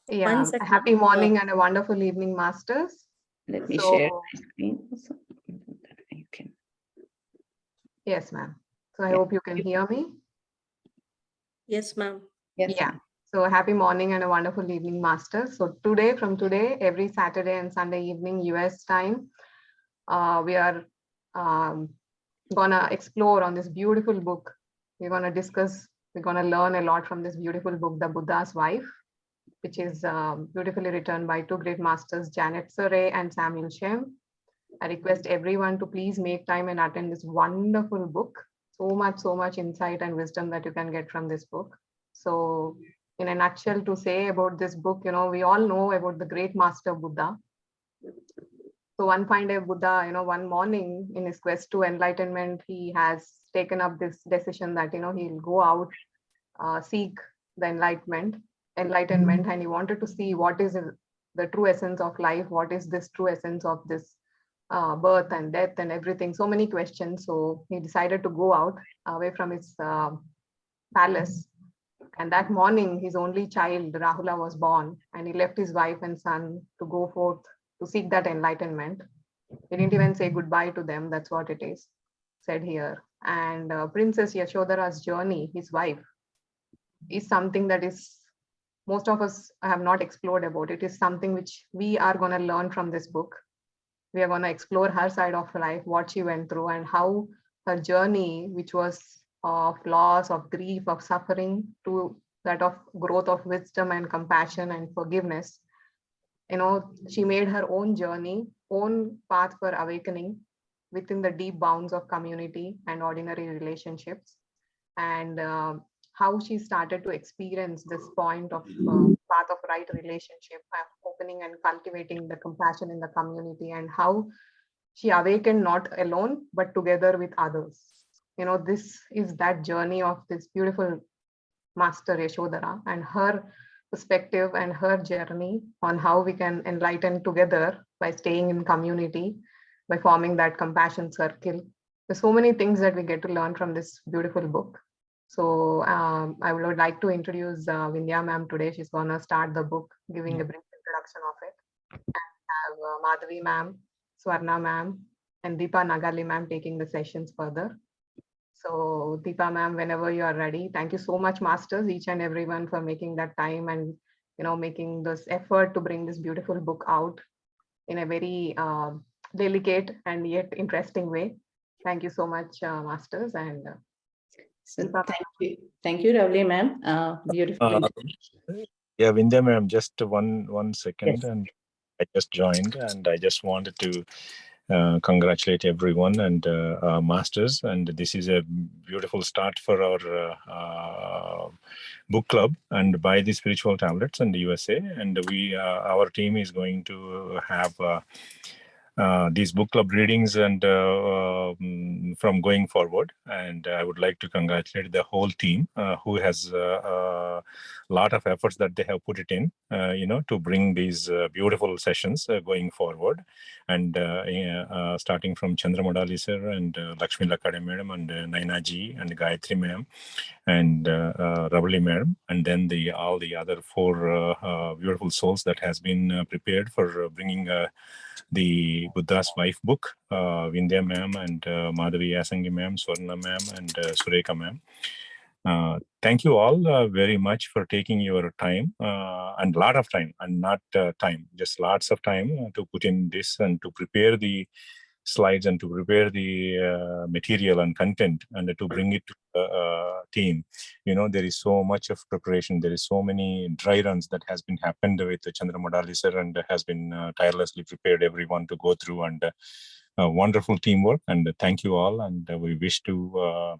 One second. Happy morning and a wonderful evening, masters. Let me share my screen. So you can. Yes, ma'am. So I hope you can hear me. Yes, ma'am. Yes, yeah. So happy morning and a wonderful evening, masters. So from today, every Saturday and Sunday evening, US time, we are gonna explore on this beautiful book. We're gonna discuss. We're gonna learn a lot from this beautiful book, The Buddha's Wife, which is beautifully written by two great masters, Janet Surrey and Samuel Shem. I request everyone to please make time and attend this wonderful book. So much insight and wisdom that you can get from this book. So in a nutshell, to say about this book, we all know about the great master Buddha. So one fine day Buddha, one morning in his quest to enlightenment, he has taken up this decision that, he'll go out, seek the enlightenment, and he wanted to see what is the true essence of life, what is this true essence of this birth and death and everything, so many questions. So he decided to go out away from his palace. And that morning, his only child, Rahula, was born, and he left his wife and son to go forth to seek that enlightenment. He didn't even say goodbye to them. That's what it is said here. And Princess Yashodhara's journey, his wife, is something that is most of us have not explored about. It is something which we are going to learn from this book. We are going to explore her side of life, what she went through, and how her journey, which was of loss, of grief, of suffering, to that of growth of wisdom and compassion and forgiveness. She made her own journey, own path for awakening within the deep bounds of community and ordinary relationships. And how she started to experience this point of path of right relationship, opening and cultivating the compassion in the community, and how she awakened not alone, but together with others. This is that journey of this beautiful master Yashodhara and her perspective and her journey on how we can enlighten together by staying in community, by forming that compassion circle. There's so many things that we get to learn from this beautiful book. So I would like to introduce Vindhya ma'am today. She's going to start the book, giving a brief introduction of it. And have Madhavi ma'am, Swarna ma'am, and Deepa Nagali ma'am taking the sessions further. So Deepa ma'am, whenever you are ready, thank you so much, masters, each and everyone, for making that time and making this effort to bring this beautiful book out in a very delicate and yet interesting way. Thank you so much, masters. And so thank you, Ravli ma'am. Beautiful. Yeah, Vindhya ma'am, just one second. Yes. And I just joined, and I just wanted to congratulate everyone and masters. And this is a beautiful start for our book club and buy the spiritual tablets in the USA. And our team is going to have these book club readings and from going forward. And I would like to congratulate the whole team who has a lot of efforts that they have put it in, to bring these beautiful sessions going forward. And starting from Chandramodali sir and Lakshmi Lakade madam and Naina ji and Gayatri ma'am and Ravali madam, and then all the other four beautiful souls that has been prepared for bringing the Buddha's Wife book, Vindhya ma'am and Madhavi Asangi ma'am, Swarna ma'am and Sureka ma'am. Thank you all very much for taking your time and a lot of time, and not time, just lots of time to put in this and to prepare the slides and to prepare the material and content and to bring it to the team. There is so much of preparation. There is so many dry runs that has been happened with Chandramodali sir and has been tirelessly prepared everyone to go through, and wonderful teamwork. And thank you all. And we wish to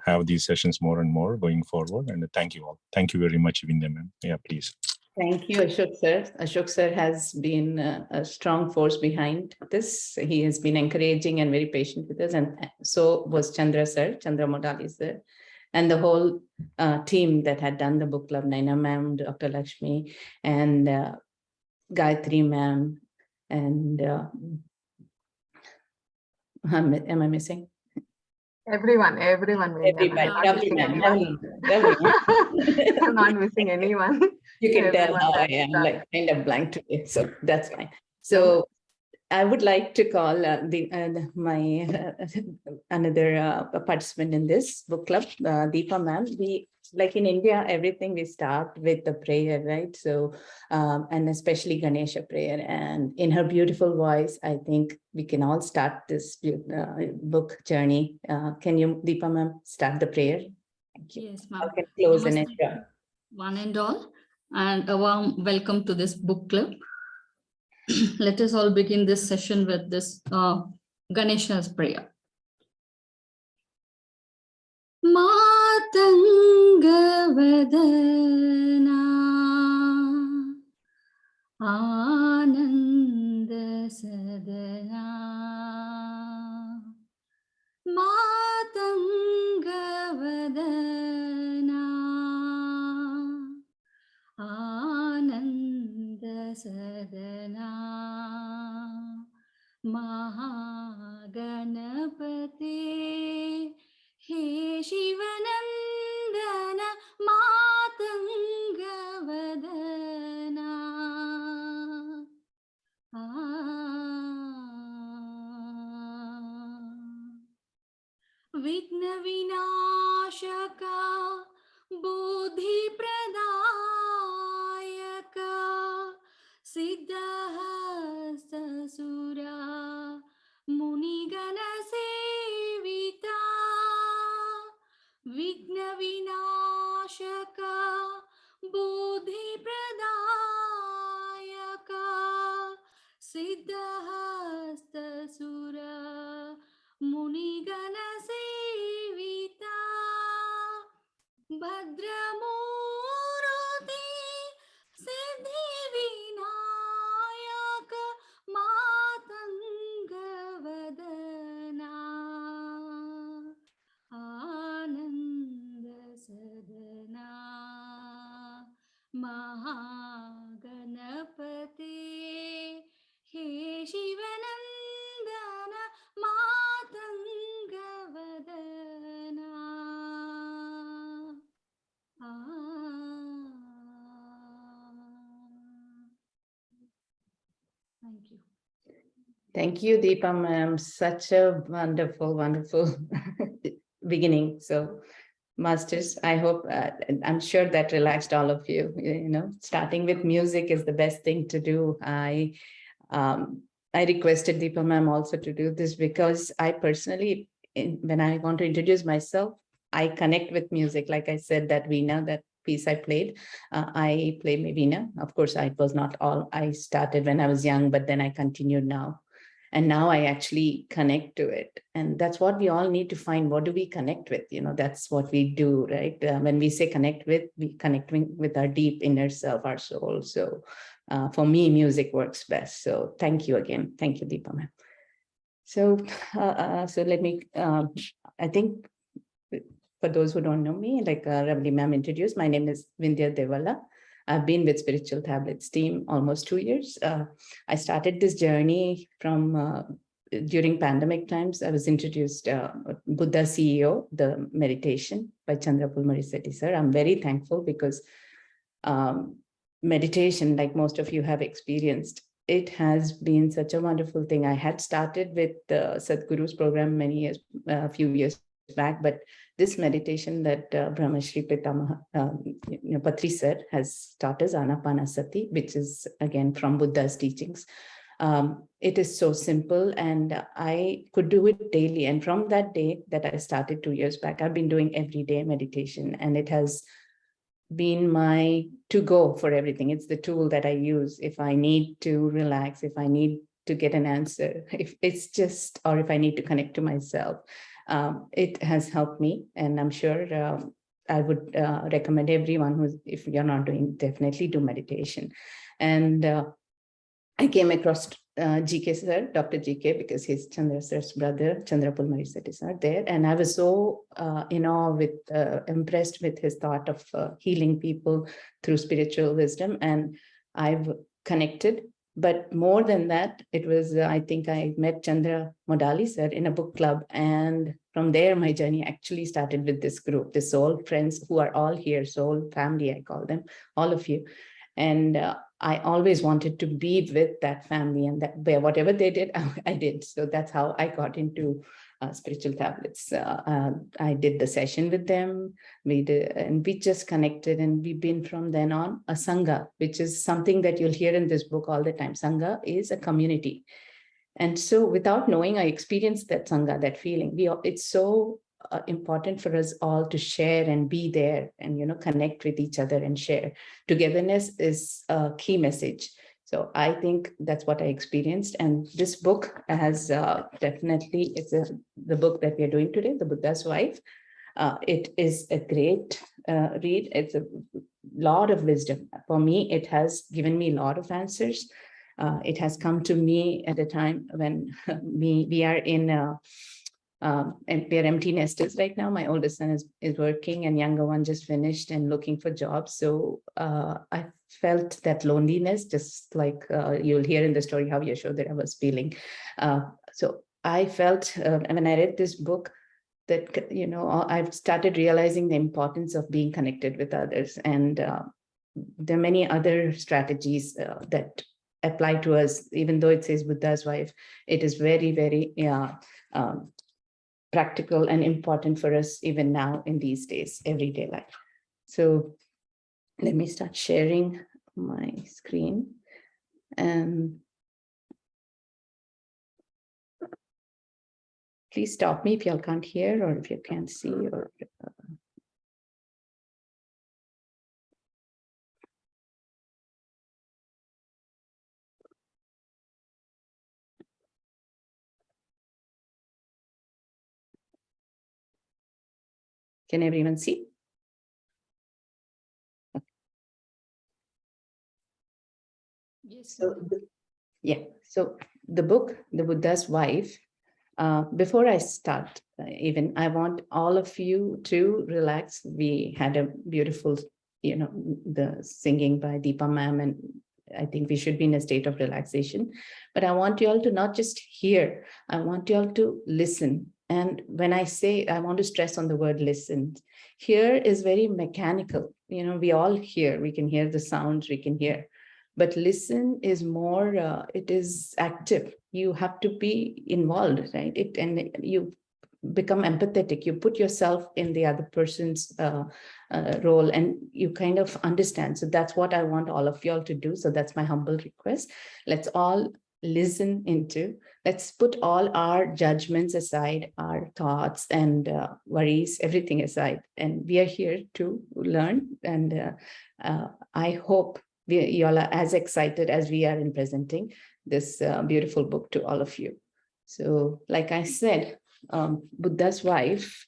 have these sessions more and more going forward. And thank you all. Thank you very much, Vindhya ma'am. Yeah, please. Thank you, Ashok sir. Ashok sir has been a strong force behind this. He has been encouraging and very patient with us. And so was Chandra sir, Chandra Modali sir, and the whole team that had done the book club, Naina ma'am, Dr. Lakshmi, and Gayatri ma'am. And am I missing? Everyone. Everybody. I'm not missing anyone. You can tell everyone how I that am like kind of blank today, so that's fine. No. So I would like to call my another participant in this book club, Deepa ma'am. We like in India, everything we start with the prayer, right? So, and especially Ganesha prayer. And in her beautiful voice, I think we can all start this book journey. Can you, Deepa ma'am, start the prayer? Thank you. Yes, I ma'am. can close and Namaste, enjoy. one and all, and a warm welcome to this book club. Let us all begin this session with this Ganesha's prayer. Matangavadana Ananda Sadana Matangavadana Ananda Sadana Mahaganapate He Shivanandana Matangavadana Vigna Vinashaka Buddhi Pradayaka Siddhahastasura Munigana Sevita Vigna Vinashaka Buddhi Pradayaka Siddhahastasura Munigana Sevita Bhadramurti Siddhi Vinayaka Matangavadana Ananda Sadana Mahaganapate He Shivanandana Matangavadana Thank you. Thank you, Deepa ma'am. Such a wonderful, wonderful beginning. So, masters, I hope, I'm sure that relaxed all of you. You know, starting with music is the best thing to do. I requested Deepa ma'am also to do this because I personally, when I want to introduce myself, I connect with music. Like I said, that Veena, that piece I played, I play Veena. Of course, it was not all. I started when I was young, but then I continued now. And now I actually connect to it. And that's what we all need to find. What do we connect with? You know, that's what we do, right? When we say connect with, we connect with our deep inner self, our soul. So for me, music works best. So thank you again. Thank you, Deepa ma'am. So, so let me, I think for those who don't know me, like Ravli ma'am introduced, my name is Vindhya Devala. I've been with Spiritual Tablets team almost 2 years. I started this journey from during pandemic times. I was introduced Buddha CEO, the meditation by Chandra Pulmari sir. I'm very thankful because meditation, like most of you have experienced, it has been such a wonderful thing. I had started with Sadhguru's program a few years back, but this meditation that Brahmashri Pitamaha Patri sir has taught us, Anapanasati, which is again from Buddha's teachings. It is so simple and I could do it daily. And from that day that I started 2 years back, I've been doing everyday meditation, and it has been my to-go for everything. It's the tool that I use if I need to relax, if I need to get an answer, if it's just, or if I need to connect to myself. It has helped me, and I'm sure I would recommend everyone who's, if you're not doing, definitely do meditation. And I came across GK sir, Dr. GK, because he's Chandra sir's brother, Chandra Pulmari sir there. And I was so in awe impressed with his thought of healing people through spiritual wisdom. And I've connected. But more than that, it was, I think I met Chandra Modali sir in a book club. And from there, my journey actually started with this group, this soul friends who are all here, soul family, I call them, all of you. And I always wanted to be with that family, and that whatever they did, I did. So that's how I got into spiritual tablets. I did the session with them. We did, and we just connected, and we've been from then on a Sangha, which is something that you'll hear in this book all the time. Sangha is a community. And so without knowing, I experienced that Sangha, that feeling. It's so important for us all to share and be there and, connect with each other and share. Togetherness is a key message. So I think that's what I experienced. And this book has definitely, the book that we are doing today, The Buddha's Wife. It is a great read. It's a lot of wisdom. For me, it has given me a lot of answers. It has come to me at a time when we are in and we are empty nesters right now. My oldest son is working, and younger one just finished and looking for jobs. So I felt that loneliness, just like you'll hear in the story how Yashoda was feeling. So I felt when I read this book that, I've started realizing the importance of being connected with others. And there are many other strategies that apply to us. Even though it says Buddha's wife, it is very, very practical and important for us even now in these days, everyday life. So let me start sharing my screen. And please stop me if y'all can't hear or if you can't see. Or can everyone see? Yes. So so the book, The Buddha's Wife, before I start, even I want all of you to relax. We had a beautiful, the singing by Deepa ma'am, and I think we should be in a state of relaxation. But I want you all to not just hear, I want you all to listen. And when I say, I want to stress on the word listen. Hear is very mechanical. We all hear, we can hear the sounds, we can hear. But listen is more, it is active. You have to be involved, right? And you become empathetic. You put yourself in the other person's role, and you kind of understand. So that's what I want all of y'all to do. So that's my humble request. Let's all listen into, let's put all our judgments aside, our thoughts and worries, everything aside. And we are here to learn. And I hope you all are as excited as we are in presenting this beautiful book to all of you. So like I said, Buddha's Wife,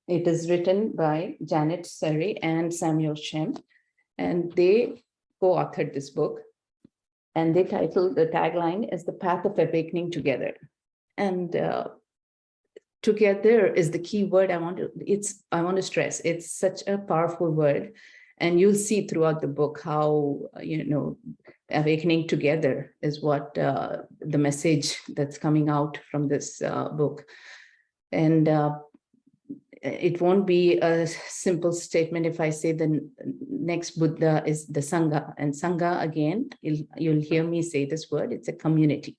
it is written by Janet Surrey and Samuel Shem, and they co-authored this book. And they titled, the tagline is The Path of Awakening Together. And together is the key word I want to stress. It's such a powerful word. And you'll see throughout the book how, awakening together is what the message that's coming out from this book. And it won't be a simple statement if I say the next Buddha is the Sangha. And Sangha, again, you'll hear me say this word, it's a community.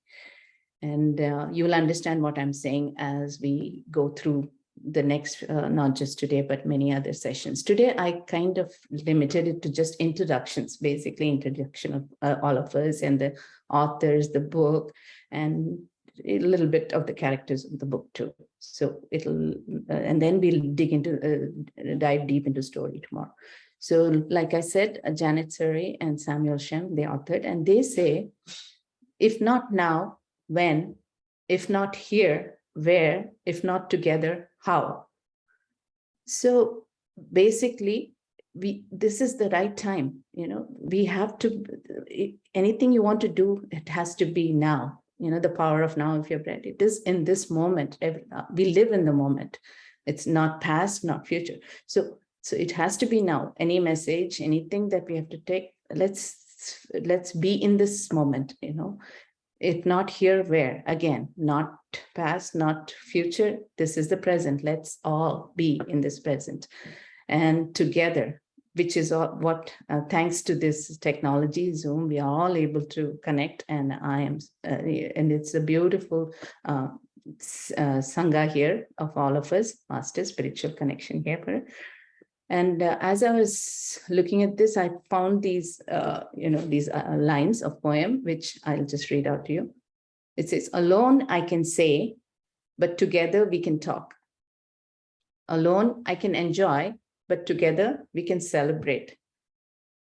And you'll understand what I'm saying as we go through the next, not just today, but many other sessions. Today, I kind of limited it to just introductions, basically introduction of all of us and the authors, the book, and a little bit of the characters of the book too. So it'll, and then we'll dig into, dive deep into story tomorrow. So like I said, Janet Surrey and Samuel Shem, they authored, and they say, if not now, when? If not here, where? If not together, how? So basically, this is the right time. We have to, anything you want to do, it has to be now. The power of now, if you've read it, is in this moment. We live in the moment. It's not past, not future. So it has to be now. Any message, anything that we have to take, let's be in this moment, If not here, where? Again, not past, not future. This is the present. Let's all be in this present. And together, which is what, thanks to this technology, Zoom, we are all able to connect. And and it's a beautiful Sangha here of all of us, master spiritual connection here. And as I was looking at this, I found these, these lines of poem, which I'll just read out to you. It says, alone I can say, but together we can talk. Alone I can enjoy, but together we can celebrate.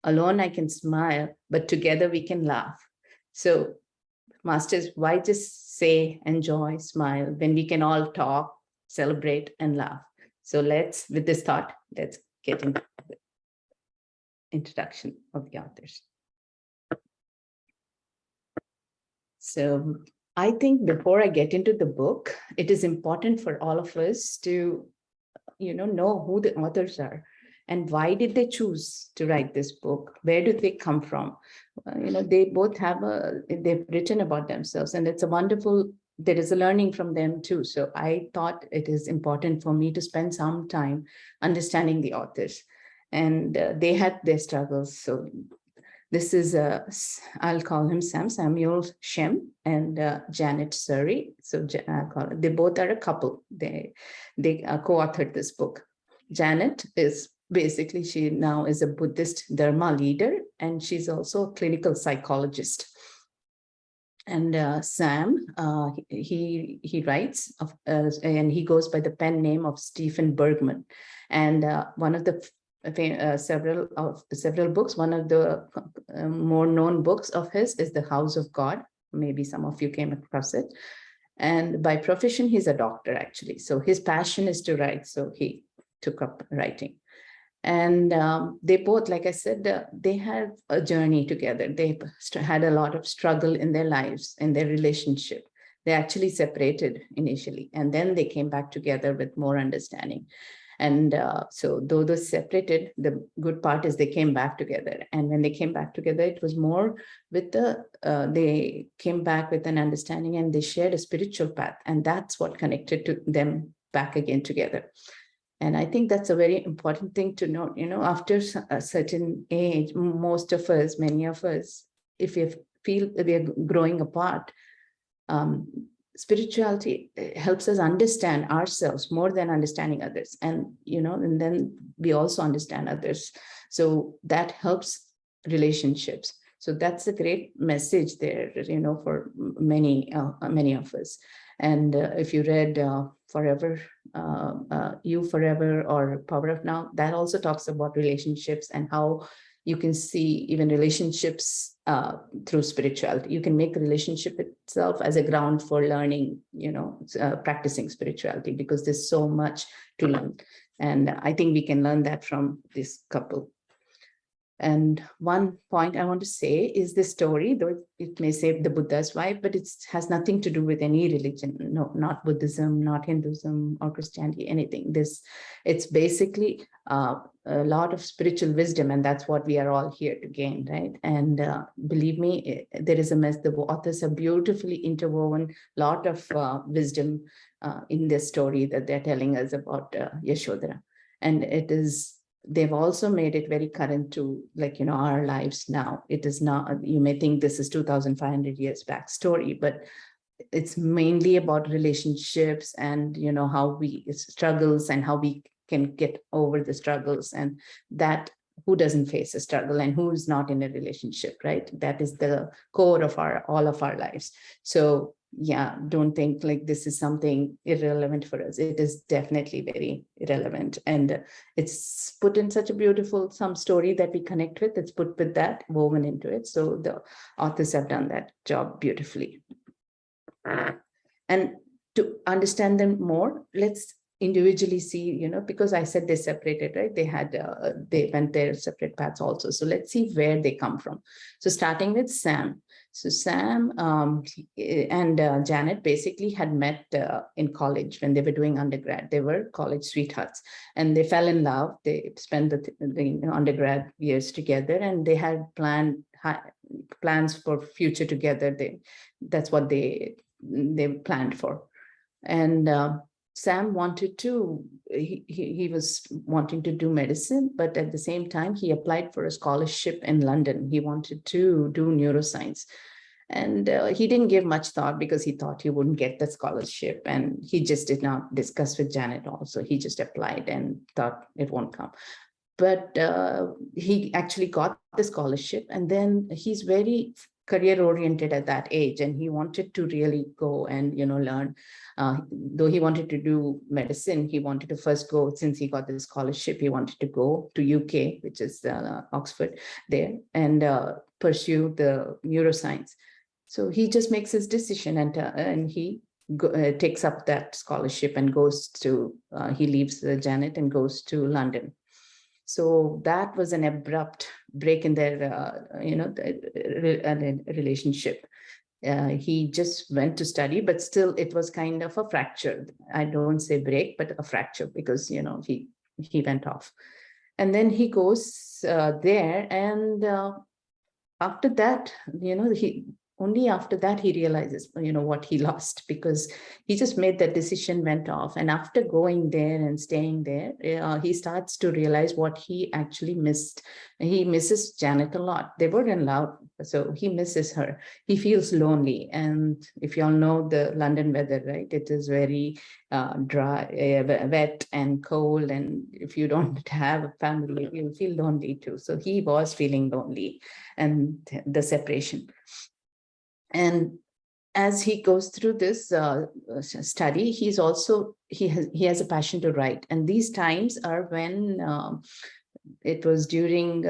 Alone I can smile, but together we can laugh. So, masters, why just say, enjoy, smile, when we can all talk, celebrate, and laugh? So with this thought, let's get into the introduction of the authors. So I think before I get into the book, it is important for all of us to know who the authors are and why did they choose to write this book? Where do they come from? They both they've written about themselves, and it's a wonderful, there is a learning from them too. So I thought it is important for me to spend some time understanding the authors, and they had their struggles. So this is, I'll call him Samuel Shem and Janet Surrey. So they both are a couple. They co-authored this book. Janet is basically, she now is a Buddhist Dharma leader, and she's also a clinical psychologist. And Sam, he writes, and he goes by the pen name of Stephen Bergman. And one of the several books. One of the more known books of his is The House of God. Maybe some of you came across it. And by profession, he's a doctor, actually. So his passion is to write. So he took up writing. And they both, like I said, they have a journey together. They had a lot of struggle in their lives, in their relationship. They actually separated initially, and then they came back together with more understanding. And so though those separated, the good part is they came back together. And when they came back together, it was more with they came back with an understanding, and they shared a spiritual path. And that's what connected to them back again together. And I think that's a very important thing to note. After a certain age, most of us, many of us, if we feel we are growing apart, spirituality helps us understand ourselves more than understanding others. And, and then we also understand others. So that helps relationships. So that's a great message there, for many of us. And if you read Forever, You Forever, or Power of Now, that also talks about relationships and how you can see even relationships through spirituality. You can make a relationship itself as a ground for learning, practicing spirituality, because there's so much to learn. And I think we can learn that from this couple. And one point I want to say is this story, though it may say the Buddha's wife, but it has nothing to do with any religion. No, not Buddhism, not Hinduism or Christianity, anything. It's basically a lot of spiritual wisdom, and that's what we are all here to gain, right? And believe me, there is the authors have beautifully interwoven a lot of wisdom in this story that they're telling us about Yashodhara. And they've also made it very current to our lives now. It is not, you may think this is 2,500 years back story, but it's mainly about relationships and, how struggles and how we can get over the struggles, and that who doesn't face a struggle and who is not in a relationship, right? That is the core of all of our lives. So yeah, don't think like this is something irrelevant for us. It is definitely very relevant, and it's put in such a beautiful story that we connect with. It's put with that woven into it. So the authors have done that job beautifully. And to understand them more, let's individually see, because I said they separated, right? They went their separate paths also. So let's see where they come from. So starting with Sam. So Sam and Janet basically had met in college when they were doing undergrad. They were college sweethearts, and they fell in love. They spent the undergrad years together, and they had plans for future together. That's what they planned for. And Sam wanted to, he was wanting to do medicine, but at the same time, he applied for a scholarship in London. He wanted to do neuroscience. And he didn't give much thought because he thought he wouldn't get the scholarship. And he just did not discuss with Janet also. He just applied and thought it won't come. But he actually got the scholarship. And then he's very career oriented at that age. And he wanted to really go and, learn. Though he wanted to do medicine, he wanted to first go, since he got the scholarship, he wanted to go to UK, which is Oxford there, and pursue the neuroscience. So he just makes his decision, and he takes up that scholarship and goes to, he leaves Janet and goes to London. So that was an abrupt break in their, relationship. He just went to study, but still it was kind of a fracture. I don't say break, but a fracture, because, he went off. And then he goes there, and after that, only after that he realizes, what he lost, because he just made that decision, went off. And after going there and staying there, he starts to realize what he actually missed. He misses Janet a lot. They were in love, so he misses her. He feels lonely. And if you all know the London weather, right, it is very dry, wet and cold. And if you don't have a family, you'll feel lonely too. So he was feeling lonely, and the separation. And as he goes through this study, he has a passion to write. And these times are when it was during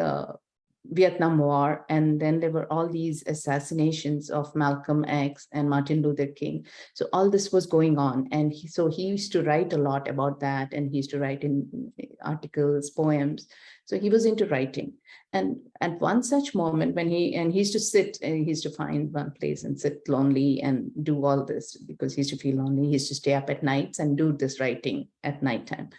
Vietnam War, and then there were all these assassinations of Malcolm X and Martin Luther King. So all this was going on, and he used to write a lot about that, and he used to write in articles, poems. So he was into writing. And at one such moment, when he used to sit, and he used to find one place and sit lonely and do all this, because he used to feel lonely. He used to stay up at nights and do this writing at nighttime.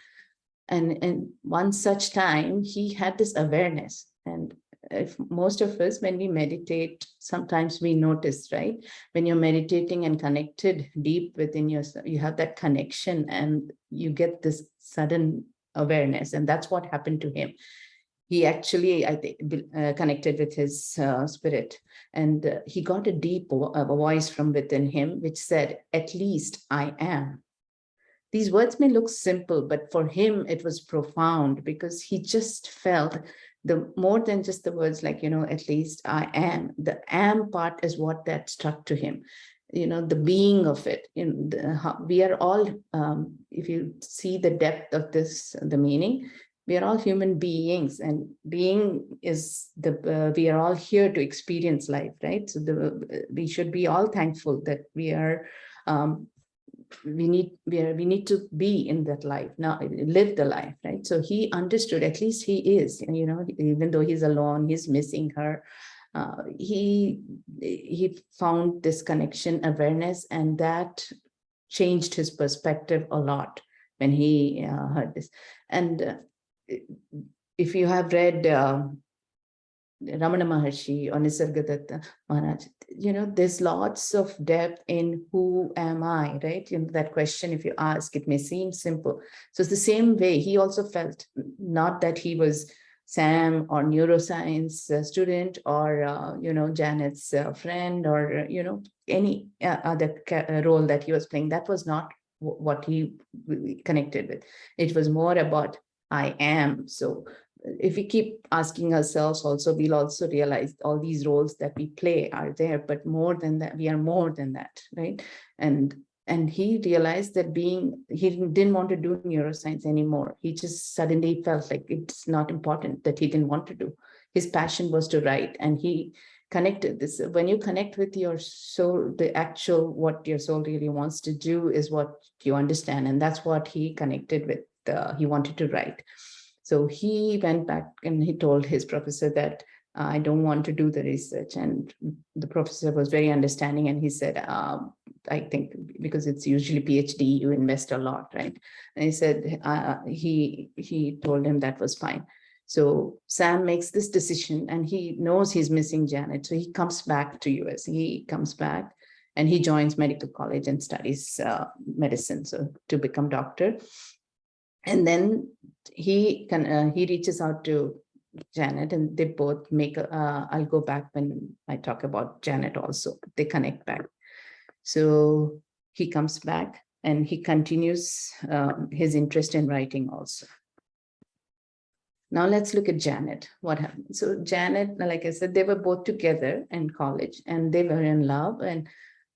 And one such time, he had this awareness. And if most of us, when we meditate, sometimes we notice, right? When you're meditating and connected deep within yourself, you have that connection and you get this sudden awareness. And that's what happened to him. He actually, I think, connected with his spirit, and he got a deep voice from within him, which said, "At least I am." These words may look simple, but for him, it was profound, because he just felt more than just the words like, "At least I am." The "am" part is what that struck to him. The being of it. We are all, if you see the depth of this, the meaning, we are all human beings, and being is we are all here to experience life, right? So we should be all thankful that we are, we need to be in that life now, live the life, right? So he understood, at least he is, even though he's alone, he's missing her. He found this connection, awareness, and that changed his perspective a lot when he heard this. And if you have read Ramana Maharshi or Nisargadatta Maharaj, there's lots of depth in who am I, right? That question, if you ask, it may seem simple. So it's the same way he also felt, not that he was Sam or neuroscience student or, Janet's friend or, any other role that he was playing. That was not what he connected with. It was more about I am. So if we keep asking ourselves also, we'll also realize all these roles that we play are there, but more than that, we are more than that, right? And he realized that he didn't want to do neuroscience anymore. He just suddenly felt like it's not important, that he didn't want to do. His passion was to write, and he connected this. When you connect with your soul, what your soul really wants to do is what you understand. And that's what he connected with. He wanted to write. So he went back and he told his professor that I don't want to do the research. And the professor was very understanding. And he said, I think because it's usually PhD, you invest a lot, right? And he said, he told him that was fine. So Sam makes this decision, and he knows he's missing Janet. So he comes back to US. He comes back and he joins medical college and studies medicine, so to become doctor. And then he reaches out to Janet, and they both make I'll go back when I talk about Janet also. They connect back. So he comes back and he continues his interest in writing also. Now let's look at Janet. What happened? So Janet, like I said, they were both together in college and they were in love.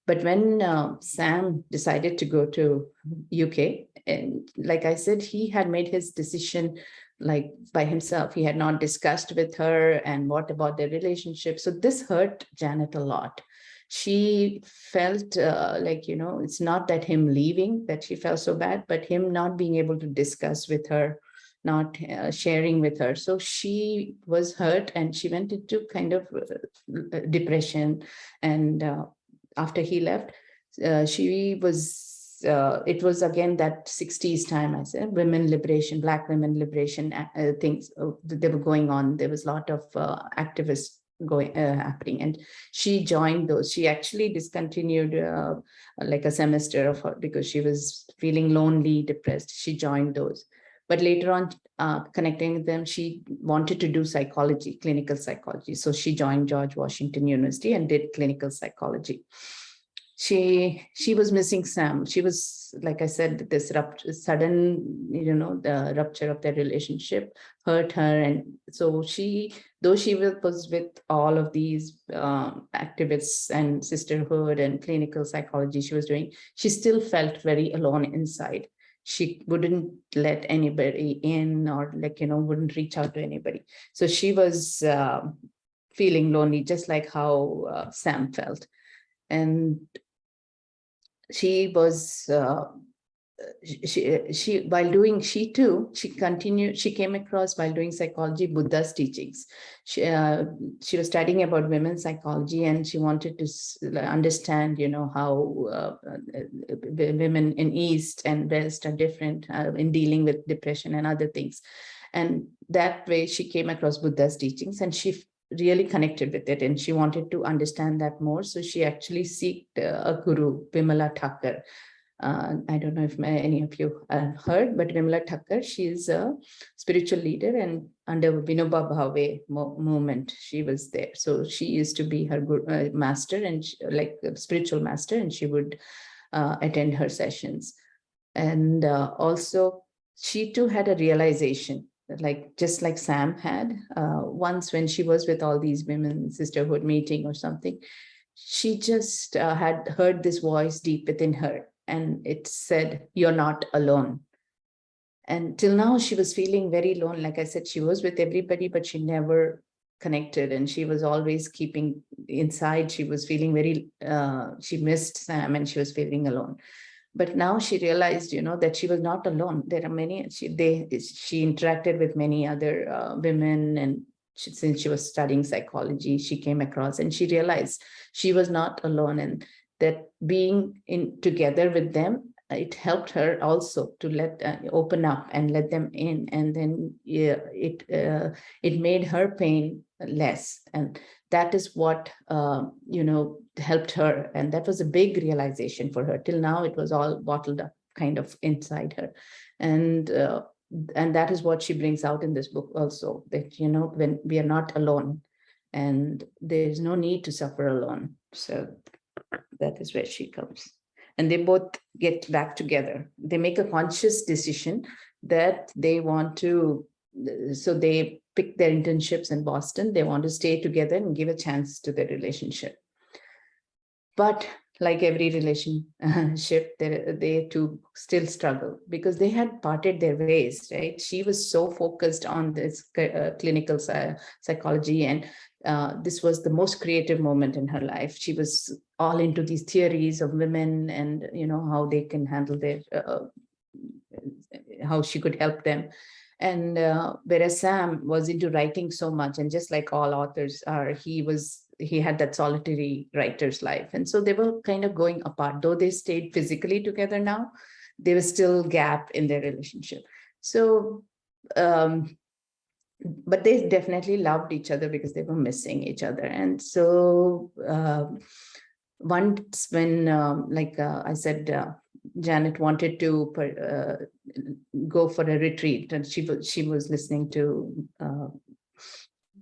But when Sam decided to go to UK, and like I said, he had made his decision like by himself. He had not discussed with her and what about their relationship. So this hurt Janet a lot. She felt like, it's not that him leaving that she felt so bad, but him not being able to discuss with her, not sharing with her. So she was hurt and she went into kind of depression. And after he left, she was, it was again that 60s time, I said, women liberation, Black women liberation things, they were going on. There was a lot of activists happening, and she joined those. She actually discontinued like a semester of her because she was feeling lonely, depressed. She joined those. But later on, connecting with them, she wanted to do psychology, clinical psychology. So she joined George Washington University and did clinical psychology. She was missing Sam. She was, like I said, this sudden, the rupture of their relationship hurt her. And so though she was with all of these activists and sisterhood and clinical psychology she was doing, she still felt very alone inside. She wouldn't let anybody in, or wouldn't reach out to anybody. So she was feeling lonely, just like how Sam felt. And she was, she came across while doing psychology, Buddha's teachings. She was studying about women's psychology, and she wanted to understand, how women in East and West are different in dealing with depression and other things. And that way she came across Buddha's teachings, and she really connected with it, and she wanted to understand that more. So she actually sought a guru, Vimala Thakur. I don't know if any of you have heard, but Vimala Thakur, she is a spiritual leader, and under Vinoba Bhave movement, she was there. So she used to be her master, and like a spiritual master, and she would attend her sessions. And also, she too had a realization, just like Sam had once when she was with all these women sisterhood meeting or something. She just had heard this voice deep within her, and it said, "You're not alone." And till now, she was feeling very alone. Like I said, she was with everybody, but she never connected, and she was always keeping inside. She was feeling very, she missed Sam, and she was feeling alone. But now she realized, that she was not alone. There are many, she interacted with many other women, and since she was studying psychology, she came across, and she realized she was not alone, and that being together with them, it helped her also to open up and let them in. And then it made her pain less. And that is what, helped her. And that was a big realization for her. Till now, it was all bottled up kind of inside her. And that is what she brings out in this book also, that, when we are not alone, and there's no need to suffer alone. So that is where she comes. And they both get back together. They make a conscious decision that they want to, so they pick their internships in Boston. They want to stay together and give a chance to their relationship. But like every relationship, they too still struggle because they had parted their ways, right? She was so focused on this clinical psychology, and this was the most creative moment in her life. She was all into these theories of women and, how they can handle their, how she could help them. And whereas Sam was into writing so much, and just like all authors are, he had that solitary writer's life. And so they were kind of going apart. Though they stayed physically together now, there was still a gap in their relationship. So, but they definitely loved each other because they were missing each other. And so once when, I said, Janet wanted to go for a retreat, and she was listening to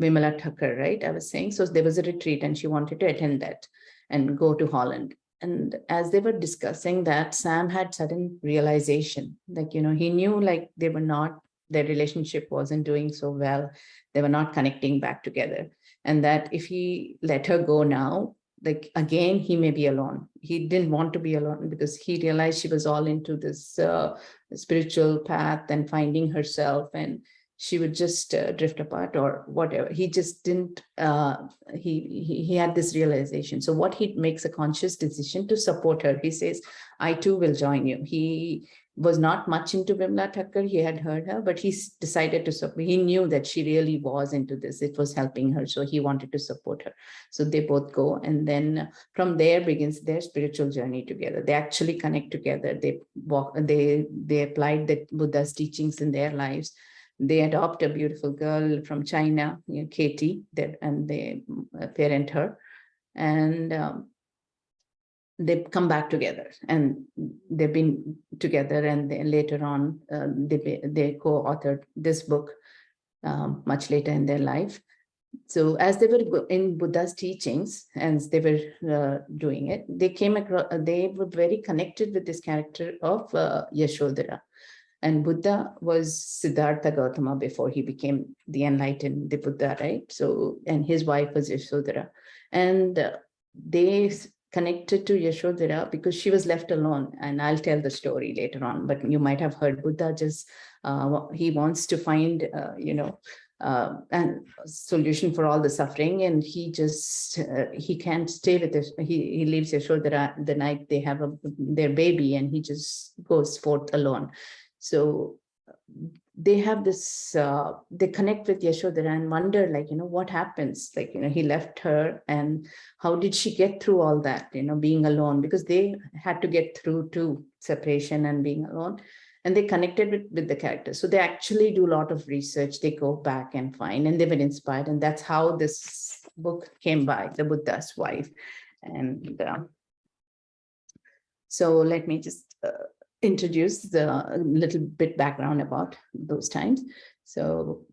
Vimala Thakur, right? I was saying, so there was a retreat and she wanted to attend that and go to Holland. And as they were discussing that, Sam had sudden realization, like, he knew like they were not, their relationship wasn't doing so well. They were not connecting back together. And that if he let her go now, like again, he may be alone. He didn't want to be alone because he realized she was all into this spiritual path and finding herself, and she would just drift apart or whatever. He just didn't, he had this realization. So what he makes a conscious decision to support her. He says, I too will join you. He was not much into Vimla Thakur. He had heard her, but he decided to support. He knew that she really was into this. It was helping her. So he wanted to support her. So they both go. And then from there begins their spiritual journey together. They actually connect together. They walk, they applied the Buddha's teachings in their lives. They adopt a beautiful girl from China, Katie, and they parent her. And they come back together, and they've been together, and later on they co-authored this book much later in their life. So as they were in Buddha's teachings, and they were doing it, they came across, they were very connected with this character of Yashodhara. And Buddha was Siddhartha Gautama before he became the enlightened, the Buddha, right? So, and his wife was Yashodhara. And they connected to Yashodhara because she was left alone. And I'll tell the story later on, but you might have heard Buddha just, he wants to find, a solution for all the suffering. And he just, he can't stay with this. He leaves Yashodhara the night they have their baby, and he just goes forth alone. So they have this, they connect with Yashodhara and wonder, like, what happens? Like, he left her, and how did she get through all that, being alone? Because they had to get through to separation and being alone. And they connected with the characters. So they actually do a lot of research. They go back and find, and they were inspired. And that's how this book came by, The Buddha's Wife. And so let me just introduce the little bit background about those times. So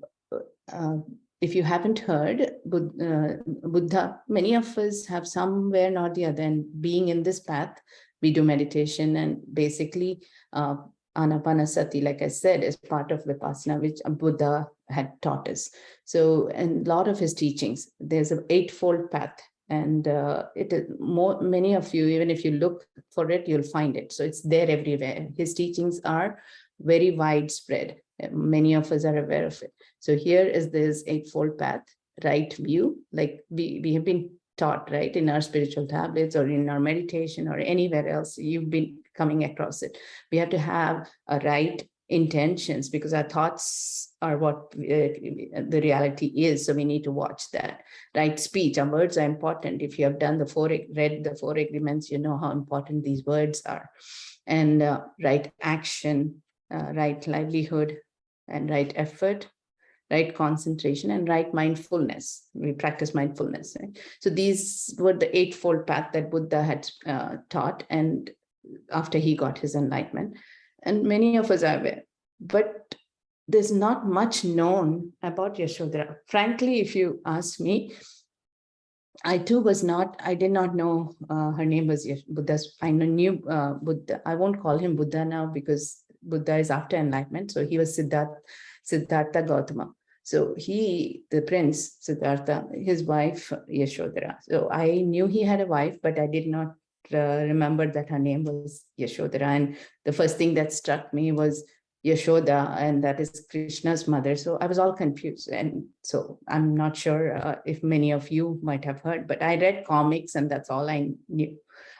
if you haven't heard, Buddha, many of us have somewhere or the other, and being in this path, we do meditation, and basically Anapanasati, like I said, is part of Vipassana, which Buddha had taught us. So in a lot of his teachings, there's an eightfold path. And it is many of you, even if you look for it, you'll find it. So it's there everywhere. His teachings are very widespread. Many of us are aware of it. So here is this eightfold path, right view, like we have been taught, right, in our spiritual tablets or in our meditation or anywhere else, you've been coming across it. We have to have a right intentions, because our thoughts are what the reality is. So we need to watch that. Right speech, our words are important. If you have done read the four agreements, you know how important these words are. And right action, right livelihood, and right effort, right concentration, and right mindfulness. We practice mindfulness. Right? So these were the eightfold path that Buddha had taught, and after he got his enlightenment. And many of us are aware, but there's not much known about Yashodhara. Frankly, if you ask me, I too I did not know her name was Buddha's. I knew Buddha. I won't call him Buddha now because Buddha is after enlightenment. So he was Siddhartha Gautama. So the prince, Siddhartha, his wife, Yashodhara. So I knew he had a wife, but I did not remember that her name was Yashodhara. And the first thing that struck me was Yashoda, and that is Krishna's mother. So I was all confused. And so I'm not sure if many of you might have heard, but I read comics and that's all I knew.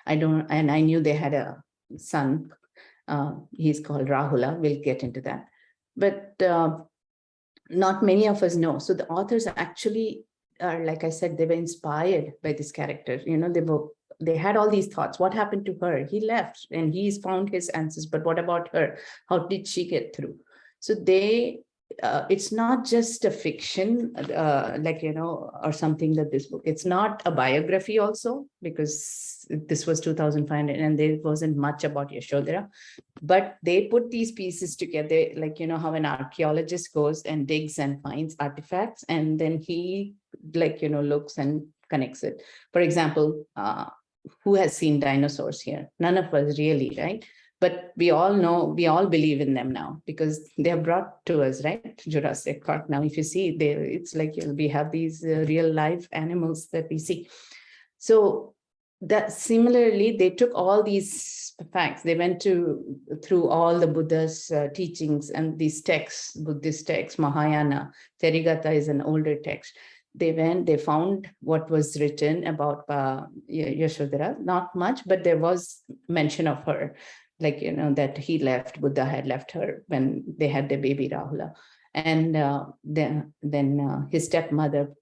I knew they had a son. He's called Rahula. We'll get into that. But not many of us know. So the authors actually are, like I said, they were inspired by this character. They had all these thoughts. What happened to her? He left and he's found his answers, but what about her? How did she get through? So they it's not just a fiction, or something that this book, it's not a biography also, because this was 2500 and there wasn't much about Yashodhara, but they put these pieces together, how an archaeologist goes and digs and finds artifacts, and then he looks and connects it. For example, who has seen dinosaurs here? None of us really, right? But we all know, we all believe in them now, because they are brought to us, right? Jurassic Park. Now, if you see, it's like we have these real life animals that we see. So that similarly, they took all these facts. They went through all the Buddha's teachings and these texts, Buddhist texts, Mahayana, Therigatha is an older text. They found what was written about Yashodhara, not much, but there was mention of her, that Buddha had left her when they had their baby Rahula. And then his stepmother,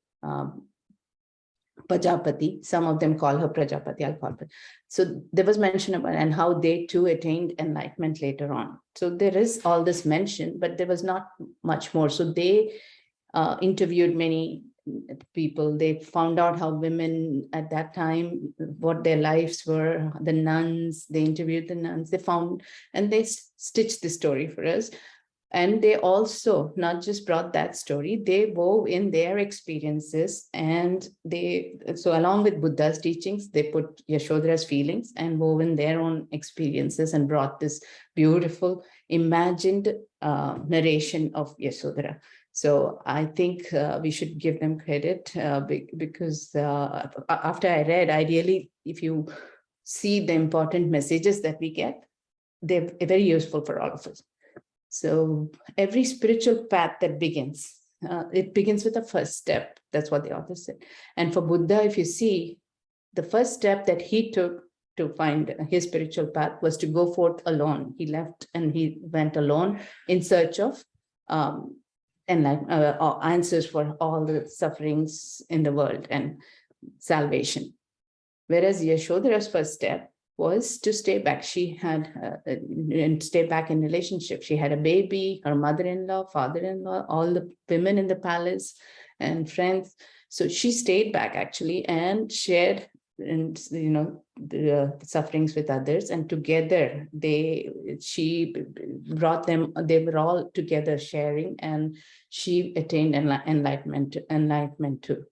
Prajapati, some of them call her Prajapati, I'll call her. So there was mention about, and how they too attained enlightenment later on. So there is all this mention, but there was not much more. So they interviewed many people. They found out how women at that time, what their lives were, the nuns, they interviewed the nuns, they found, and they stitched the story for us. And they also not just brought that story, they wove in their experiences, and so along with Buddha's teachings, they put Yashodhara's feelings and wove in their own experiences and brought this beautiful imagined narration of Yashodhara. So I think we should give them credit because after I read, I really, if you see the important messages that we get, they're very useful for all of us. So every spiritual path that begins, it begins with the first step. That's what the author said. And for Buddha, if you see, the first step that he took to find his spiritual path was to go forth alone. He left and he went alone in search of answers for all the sufferings in the world and salvation. Whereas Yashodhara's first step was to stay back. She had and stay back in relationship. She had a baby, her mother-in-law, father-in-law, all the women in the palace and friends. So she stayed back actually and shared, and the sufferings with others, and together she brought them. They were all together sharing, and she attained enlightenment too.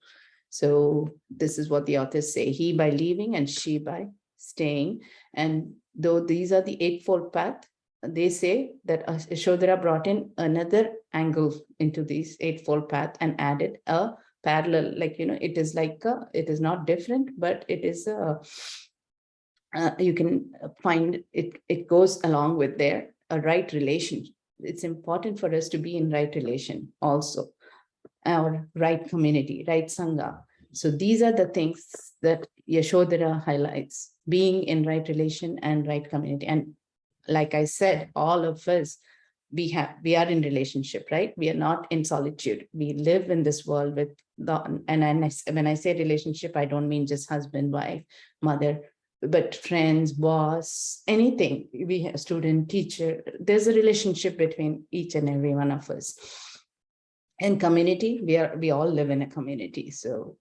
So this is what the authors say: he by leaving and she by staying. And though these are the Eightfold Path, they say that Yashodhara brought in another angle into this Eightfold Path and added a parallel, it is it is not different, but it is you can find it goes along with a right relation. It's important for us to be in right relation also, our right community, right sangha. So these are the things that Yashodhara highlights: being in right relation and right community. And like I said, all of us, we are in relationship, right? We are not in solitude. We live in this world with when I say relationship, I don't mean just husband, wife, mother, but friends, boss, anything. We have student, teacher. There's a relationship between each and every one of us. And community, we all live in a community. So,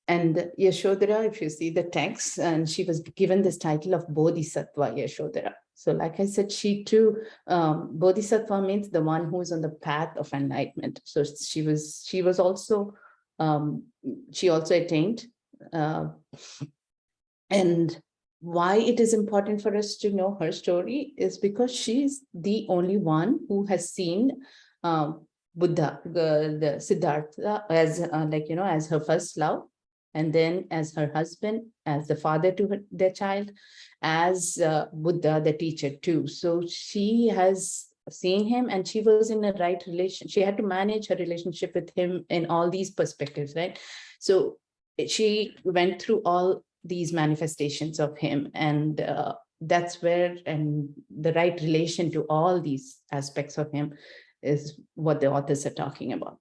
and Yashodhara, if you see the text, and she was given this title of Bodhisattva Yashodhara. So like I said, she too, Bodhisattva means the one who's on the path of enlightenment. So she also, she also attained. And why it is important for us to know her story is because she's the only one who has seen Buddha, the Siddhartha, as as her first love, and then as her husband, as the father to their child, as Buddha, the teacher too. So she has seen him, and she was in a right relation. She had to manage her relationship with him in all these perspectives, right? So she went through all these manifestations of him, and that's where, and the right relation to all these aspects of him is what the authors are talking about.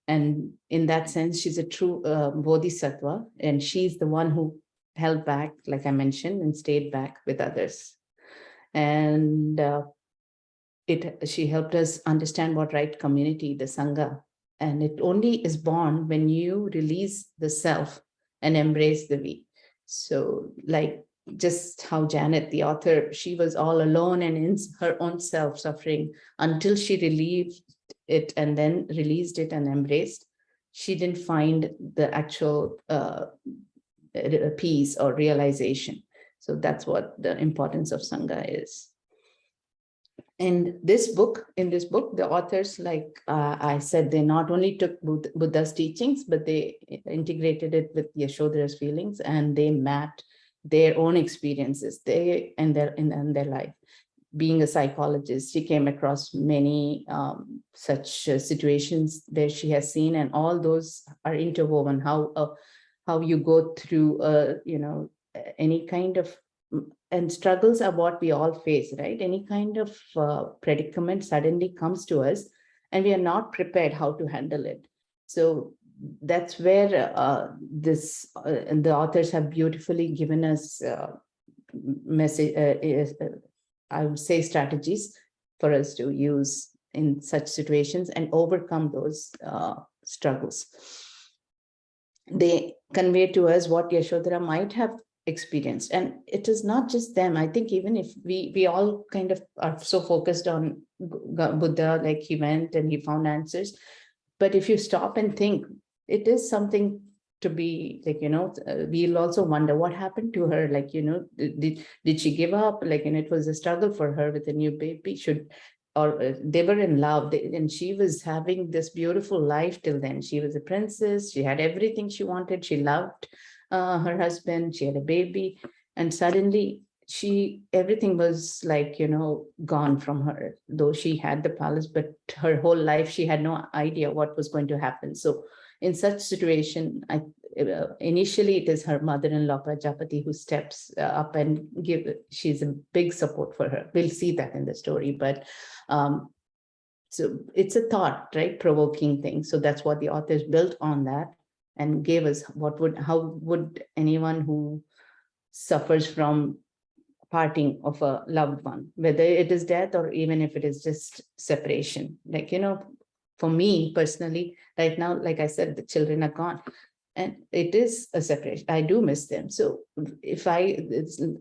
And in that sense, she's a true bodhisattva, and she's the one who held back, like I mentioned, and stayed back with others. And she helped us understand what right community, the Sangha, and it only is born when you release the self and embrace the we. So like just how Janet, the author, she was all alone and in her own self suffering until she relieved it and then released it and embraced. She didn't find the actual peace or realization. So that's what the importance of Sangha is. And in this book, the authors, like I said, they not only took Buddha's teachings, but they integrated it with Yashodhara's feelings, and they mapped their own experiences, in their life. Being a psychologist, she came across many such situations where she has seen, and all those are interwoven. How you go through, any kind of, and struggles are what we all face, right? Any kind of predicament suddenly comes to us, and we are not prepared how to handle it. So that's where the authors have beautifully given us I would say strategies for us to use in such situations and overcome those struggles. They convey to us what Yashodhara might have experienced, and it is not just them. I think even if we all kind of are so focused on Buddha, like he went and he found answers, but if you stop and think, it is something to be like, we'll also wonder what happened to her. Like, did she give up? Like, and it was a struggle for her with a new baby. They were in love, and she was having this beautiful life till then. She was a princess. She had everything she wanted. She loved her husband. She had a baby, and suddenly everything was like, gone from her. Though she had the palace, but her whole life she had no idea what was going to happen. So in such situation, initially it is her mother-in-law Prajapati who steps up and she's a big support for her. We'll see that in the story, but so it's a thought, right? Provoking thing. So that's what the authors built on that and gave us how would anyone who suffers from parting of a loved one, whether it is death or even if it is just separation, like, for me personally, right now, like I said, the children are gone and it is a separation. I do miss them. So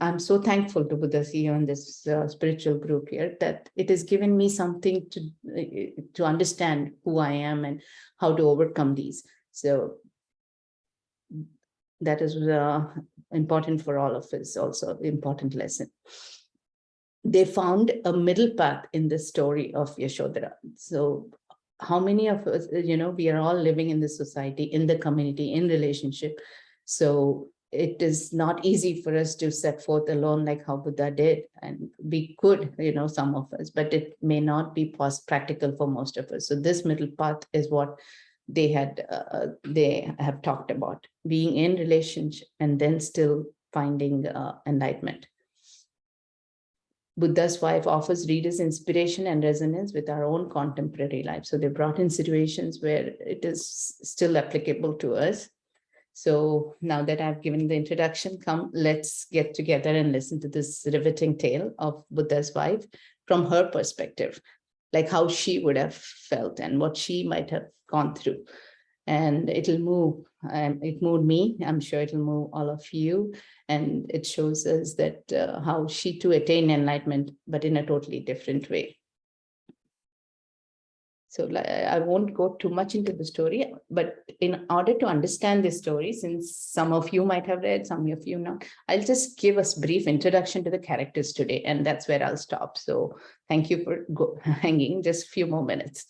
I'm so thankful to Buddha CEO and this spiritual group here that it has given me something to understand who I am and how to overcome these. So that is important for all of us, also important lesson. They found a middle path in the story of Yashodhara. So how many of us, we are all living in this society, in the community, in relationship. So it is not easy for us to set forth alone like how Buddha did. And we could, some of us, but it may not be practical for most of us. So this middle path is what they have talked about, being in relationship and then still finding enlightenment. Buddha's wife offers readers inspiration and resonance with our own contemporary life. So they brought in situations where it is still applicable to us. So now that I've given the introduction, let's get together and listen to this riveting tale of Buddha's wife from her perspective, like how she would have felt and what she might have gone through. And it'll move, it moved me. I'm sure it'll move all of you. And it shows us that how she too attained enlightenment, but in a totally different way. So I won't go too much into the story, but in order to understand this story, since some of you might have read, some of you not, I'll just give a brief introduction to the characters today, and that's where I'll stop. So thank you for hanging just a few more minutes.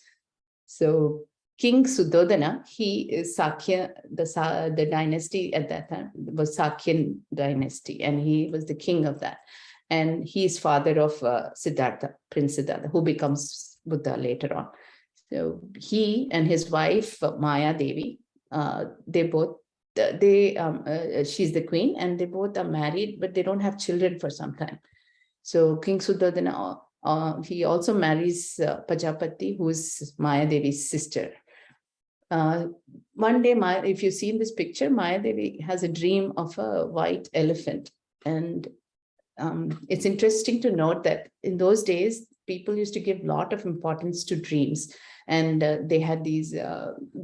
So King Suddhodana, he is Sakya, the dynasty at that time was Sakyan dynasty, and he was the king of that. And he is father of Siddhartha, Prince Siddhartha, who becomes Buddha later on. So he and his wife, Maya Devi, she's the queen, and they both are married, but they don't have children for some time. So King Suddhodana, he also marries Prajapati, who is Maya Devi's sister. One day, if you see in this picture, Maya Devi has a dream of a white elephant. And it's interesting to note that in those days, people used to give a lot of importance to dreams. And they had these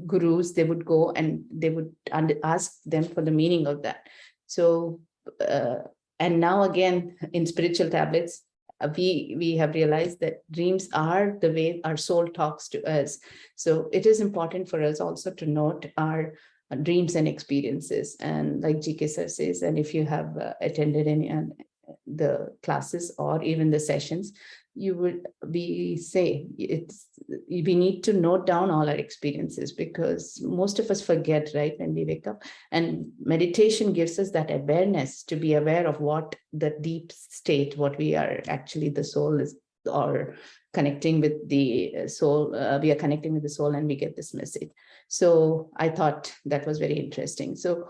gurus, they would go and they would ask them for the meaning of that. So, and now again, in spiritual tablets, we have realized that dreams are the way our soul talks to us. So it is important for us also to note our dreams and experiences. And like GK sir says, and if you have attended any the classes or even the sessions, you would we need to note down all our experiences, because most of us forget, right, when we wake up. And meditation gives us that awareness to be aware of what the deep state, what we are actually, the soul is, or connecting with the soul. We are connecting with the soul and we get this message. So I thought that was very interesting. So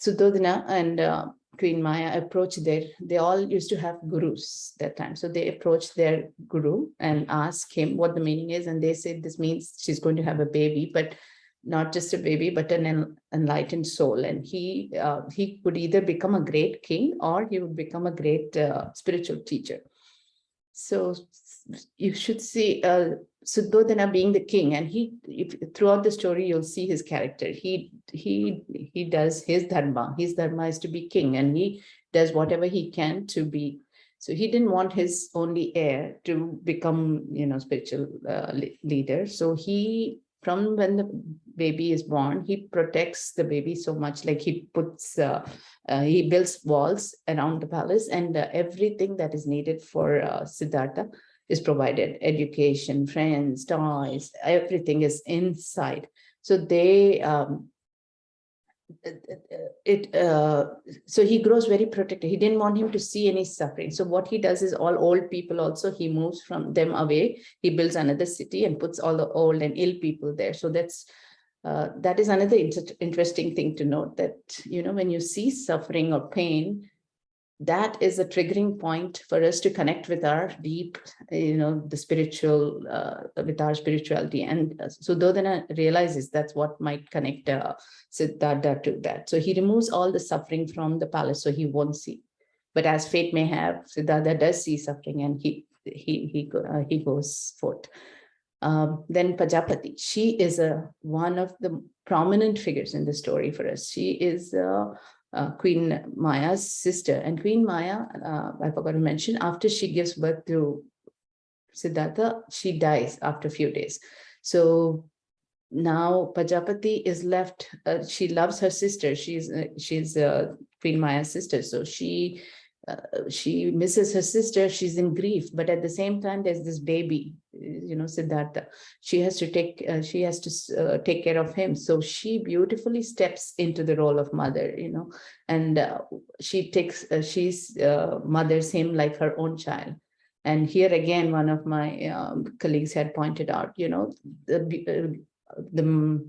Suddhodana and Queen Maya approached they all used to have gurus that time. So they approached their guru and asked him what the meaning is. And they said, this means she's going to have a baby, but not just a baby, but an enlightened soul. And he could either become a great king or he would become a great spiritual teacher. So you should see Suddhodana being the king, and throughout the story you'll see his character. He does his dharma. His dharma is to be king, and he does whatever he can to be. So he didn't want his only heir to become, spiritual leader. So from when the baby is born, he protects the baby so much. Like he builds walls around the palace, and everything that is needed for Siddhartha is provided. Education, friends, toys, everything is inside. So so he grows very protected. He didn't want him to see any suffering. So what he does is, all old people also, he moves from them away. He builds another city and puts all the old and ill people there. So that is another interesting thing to note, that, when you see suffering or pain, that is a triggering point for us to connect with our deep, the spiritual, with our spirituality. And Suddhodana realizes that's what might connect Siddhartha to that. So he removes all the suffering from the palace, so he won't see. But as fate may have, Siddhartha does see suffering, and he goes forth. Then Prajapati, she is one of the prominent figures in the story for us. She is Queen Maya's sister. And Queen Maya, I forgot to mention, after she gives birth to Siddhartha, she dies after a few days. So now Prajapati is left. She loves her sister. She's Queen Maya's sister. So she misses her sister. She's in grief, but at the same time, there's this baby, Siddhartha. She has to take care of him. So she beautifully steps into the role of mother, and she mothers him like her own child. And here again, one of my colleagues had pointed out, the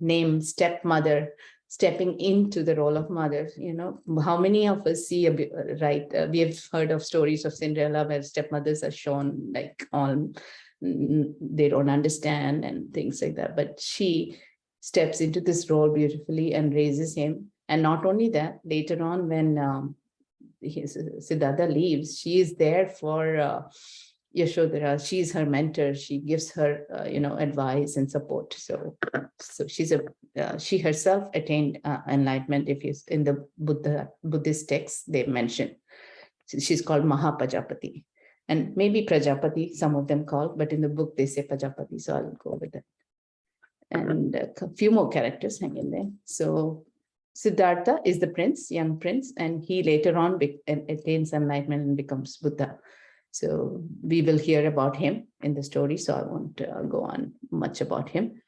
name stepmother, stepping into the role of mother. How many of us see, we have heard of stories of Cinderella where stepmothers are shown like they don't understand and things like that. But she steps into this role beautifully and raises him. And not only that, later on when Siddhartha leaves, she is there for Yashodhara. She's her mentor. She gives her, advice and support. So she herself attained enlightenment. If you in the Buddhist texts, they mention she's called Mahapajapati, and maybe Prajapati, some of them call, but in the book they say Prajapati. So I'll go with that. And a few more characters hang in there. So Siddhartha is the young prince, and he later on attains enlightenment and becomes Buddha. So we will hear about him in the story, so I won't go on much about him.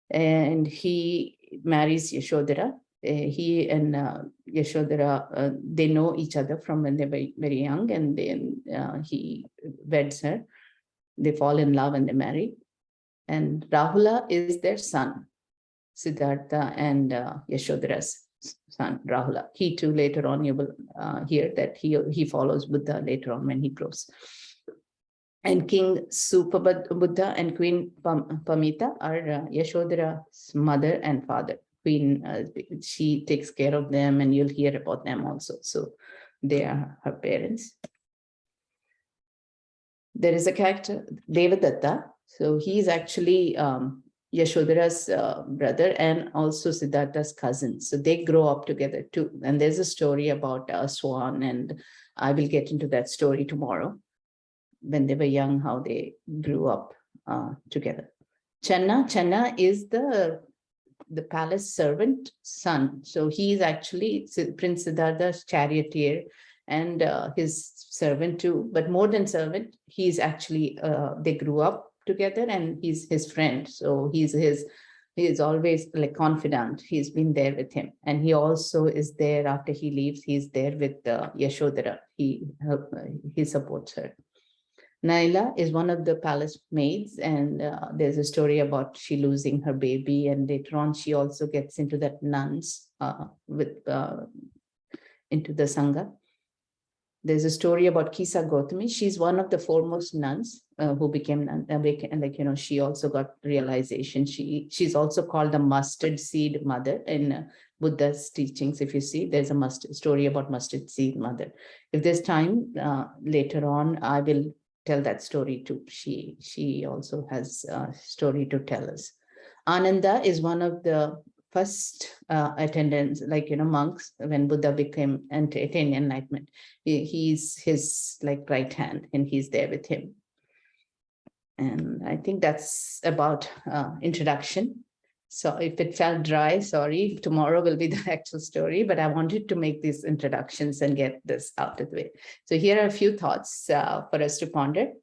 And he marries Yashodhara. He and Yashodhara, they know each other from when they were very young, and then he weds her. They fall in love and they marry. And Rahula is their son, Siddhartha and Yashodhara's son, Rahula. He too, later on, you will hear that he follows Buddha later on when he grows. And King Supabuddha and Queen Pamita are Yashodhara's mother and father. Queen, she takes care of them, and you'll hear about them also. So they are her parents. There is a character, Devadatta. So he's actually Yashodhara's brother and also Siddhartha's cousin. So they grow up together too. And there's a story about a swan, and I will get into that story tomorrow. When they were young, how they grew up together. Channa is the palace servant son. So he is actually Prince Siddhartha's charioteer and his servant too, but more than servant, he's actually, they grew up together and he's his friend. So he is always like confidant. He's been there with him. And he also is there after he leaves, he's there with Yashodhara. He supports her. Naila is one of the palace maids, and there's a story about she losing her baby, and later on she also gets into that nuns into the Sangha. There's a story about Kisa Gautami. She's one of the foremost nuns who became nun, she also got realization. She's also called the mustard seed mother in Buddha's teachings. If you see, there's a story about mustard seed mother. If there's time later on, I will tell that story too. She also has a story to tell us. Ananda is one of the first attendants, monks when Buddha attained enlightenment. He's his right hand, and he's there with him. And I think that's about introduction. So if it felt dry, sorry, tomorrow will be the actual story, but I wanted to make these introductions and get this out of the way. So here are a few thoughts for us to ponder.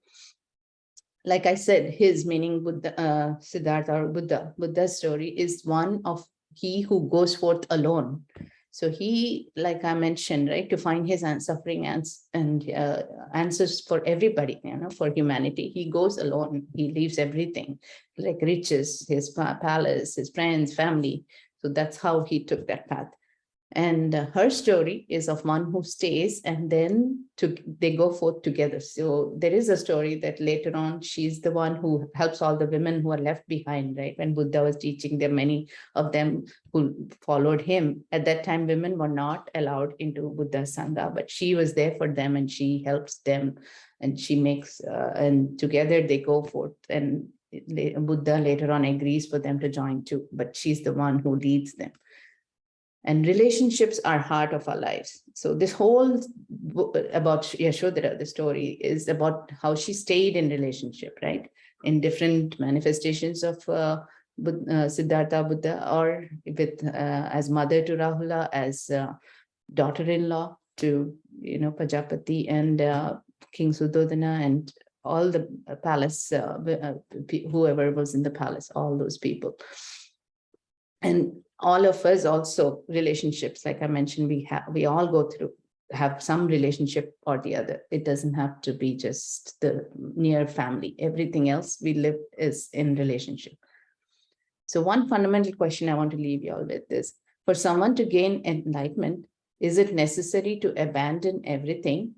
Like I said, his meaning Buddha, Siddhartha or Buddha's story is one of he who goes forth alone. So he, like I mentioned, right, to find his suffering and answers for everybody, for humanity. He goes alone. He leaves everything, like riches, his palace, his friends, family. So that's how he took that path. And her story is of one who stays, and then they go forth together. So there is a story that later on, she's the one who helps all the women who are left behind, right? When Buddha was teaching them, many of them who followed him. At that time, women were not allowed into Buddha's Sangha, but she was there for them and she helps them, and she makes, and together they go forth. And Buddha later on agrees for them to join too, but she's the one who leads them. And relationships are heart of our lives. So this whole book about Yashodhara, the story, is about how she stayed in relationship, right? In different manifestations of Siddhartha Buddha, or with as mother to Rahula, as daughter-in-law to Pajapati and King Sudodana, and all the palace, whoever was in the palace, all those people. And all of us also relationships, like I mentioned, we all go through, have some relationship or the other. It doesn't have to be just the near family. Everything else we live is in relationship. So one fundamental question I want to leave you all with is, for someone to gain enlightenment, is it necessary to abandon everything,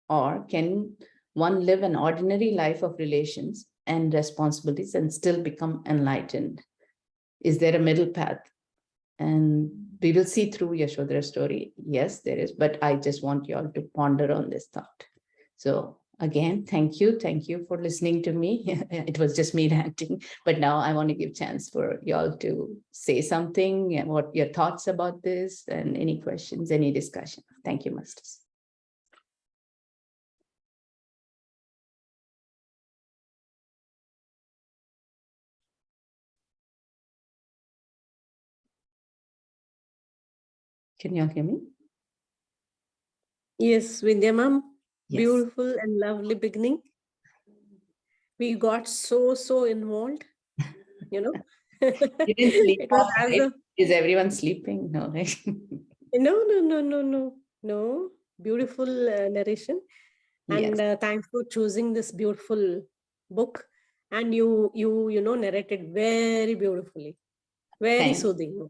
or can one live an ordinary life of relations and responsibilities and still become enlightened? Is there a middle path? And we will see through Yashodhara's story. Yes, there is, but I just want you all to ponder on this thought. So again, thank you. Thank you for listening to me. It was just me ranting, but now I want to give chance for you all to say something and what your thoughts about this, and any questions, any discussion. Thank you, Masters. Can you all hear me? Yes, Vidya ma'am, Yes. beautiful and lovely beginning. We got so involved, You didn't sleep. It was as right? a Is everyone sleeping? No, right? no. Beautiful narration, and Yes. thanks for choosing this beautiful book. And you narrated very beautifully, very Thank you. soothing.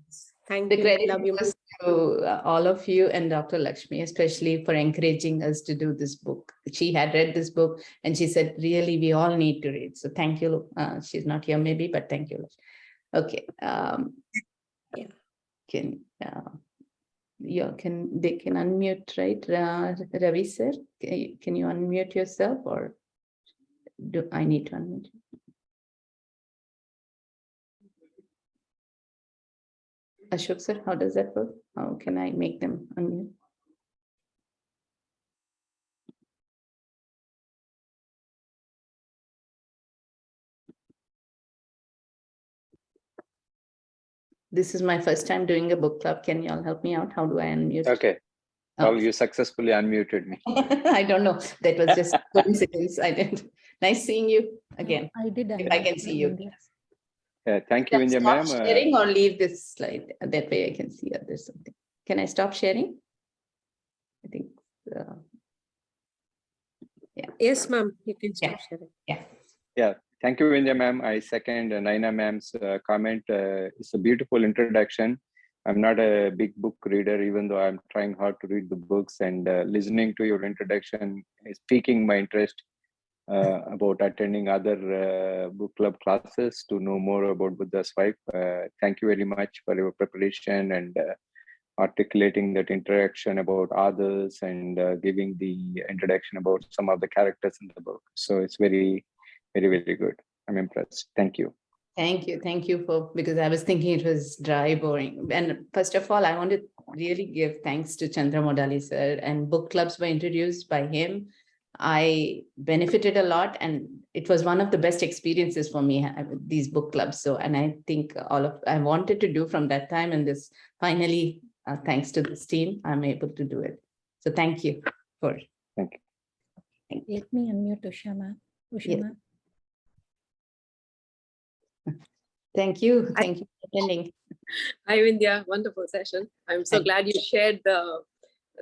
Thank The you. credit Love you. goes to all of you and Dr. Lakshmi, especially for encouraging us to do this book. She had read this book and she said, really, we all need to read. So thank you. She's not here maybe, but thank you. Okay. Yeah. They can unmute, right? Ravi sir, can you unmute yourself, or? Do I need to unmute? Ashok sir, how does that work? How can I make them unmute? This is my first time doing a book club. Can you all help me out? How do I unmute? Okay. Oh. Well, you successfully unmuted me. I don't know. That was just coincidence. I didn't. Nice seeing you again. I did. If I can see you. Thank you, Vindhya Stop ma'am. sharing or leave this slide. That way I can see if there's something. Can I stop sharing? I think. Yeah. Yes, ma'am. You can stop sharing. Yeah. Thank you, Vindhya ma'am. I second Naina ma'am's comment. It's a beautiful introduction. I'm not a big book reader, even though I'm trying hard to read the books, and listening to your introduction is piquing my interest about attending other book club classes to know more about Buddha's wife. Thank you very much for your preparation and articulating that interaction about others and giving the introduction about some of the characters in the book. So it's very, very, very good. I'm impressed. Thank you. Thank you. Thank you because I was thinking it was dry, boring. And first of all, I want to really give thanks to Chandra Modali sir, and book clubs were introduced by him. I benefited a lot, and it was one of the best experiences for me, these book clubs. So, and I think I wanted to do from that time, and this finally, thanks to this team, I'm able to do it. So thank you for. Thank you. Let me unmute Usha ma'am. Usha ma'am. Thank you. Thank you for attending. Hi, Vindhya. Wonderful session. I'm so glad you shared the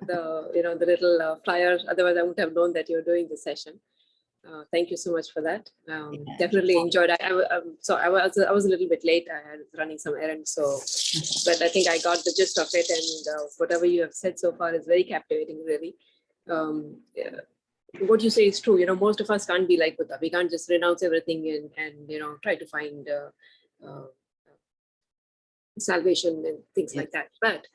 little flyer. Otherwise, I wouldn't have known that you're doing this session. Thank you so much for that. Definitely enjoyed. I was a little bit late. I was running some errands, but I think I got the gist of it, and whatever you have said so far is very captivating. Really, what you say is true. Most of us can't be like Buddha. We can't just renounce everything and try to find salvation and things like that. But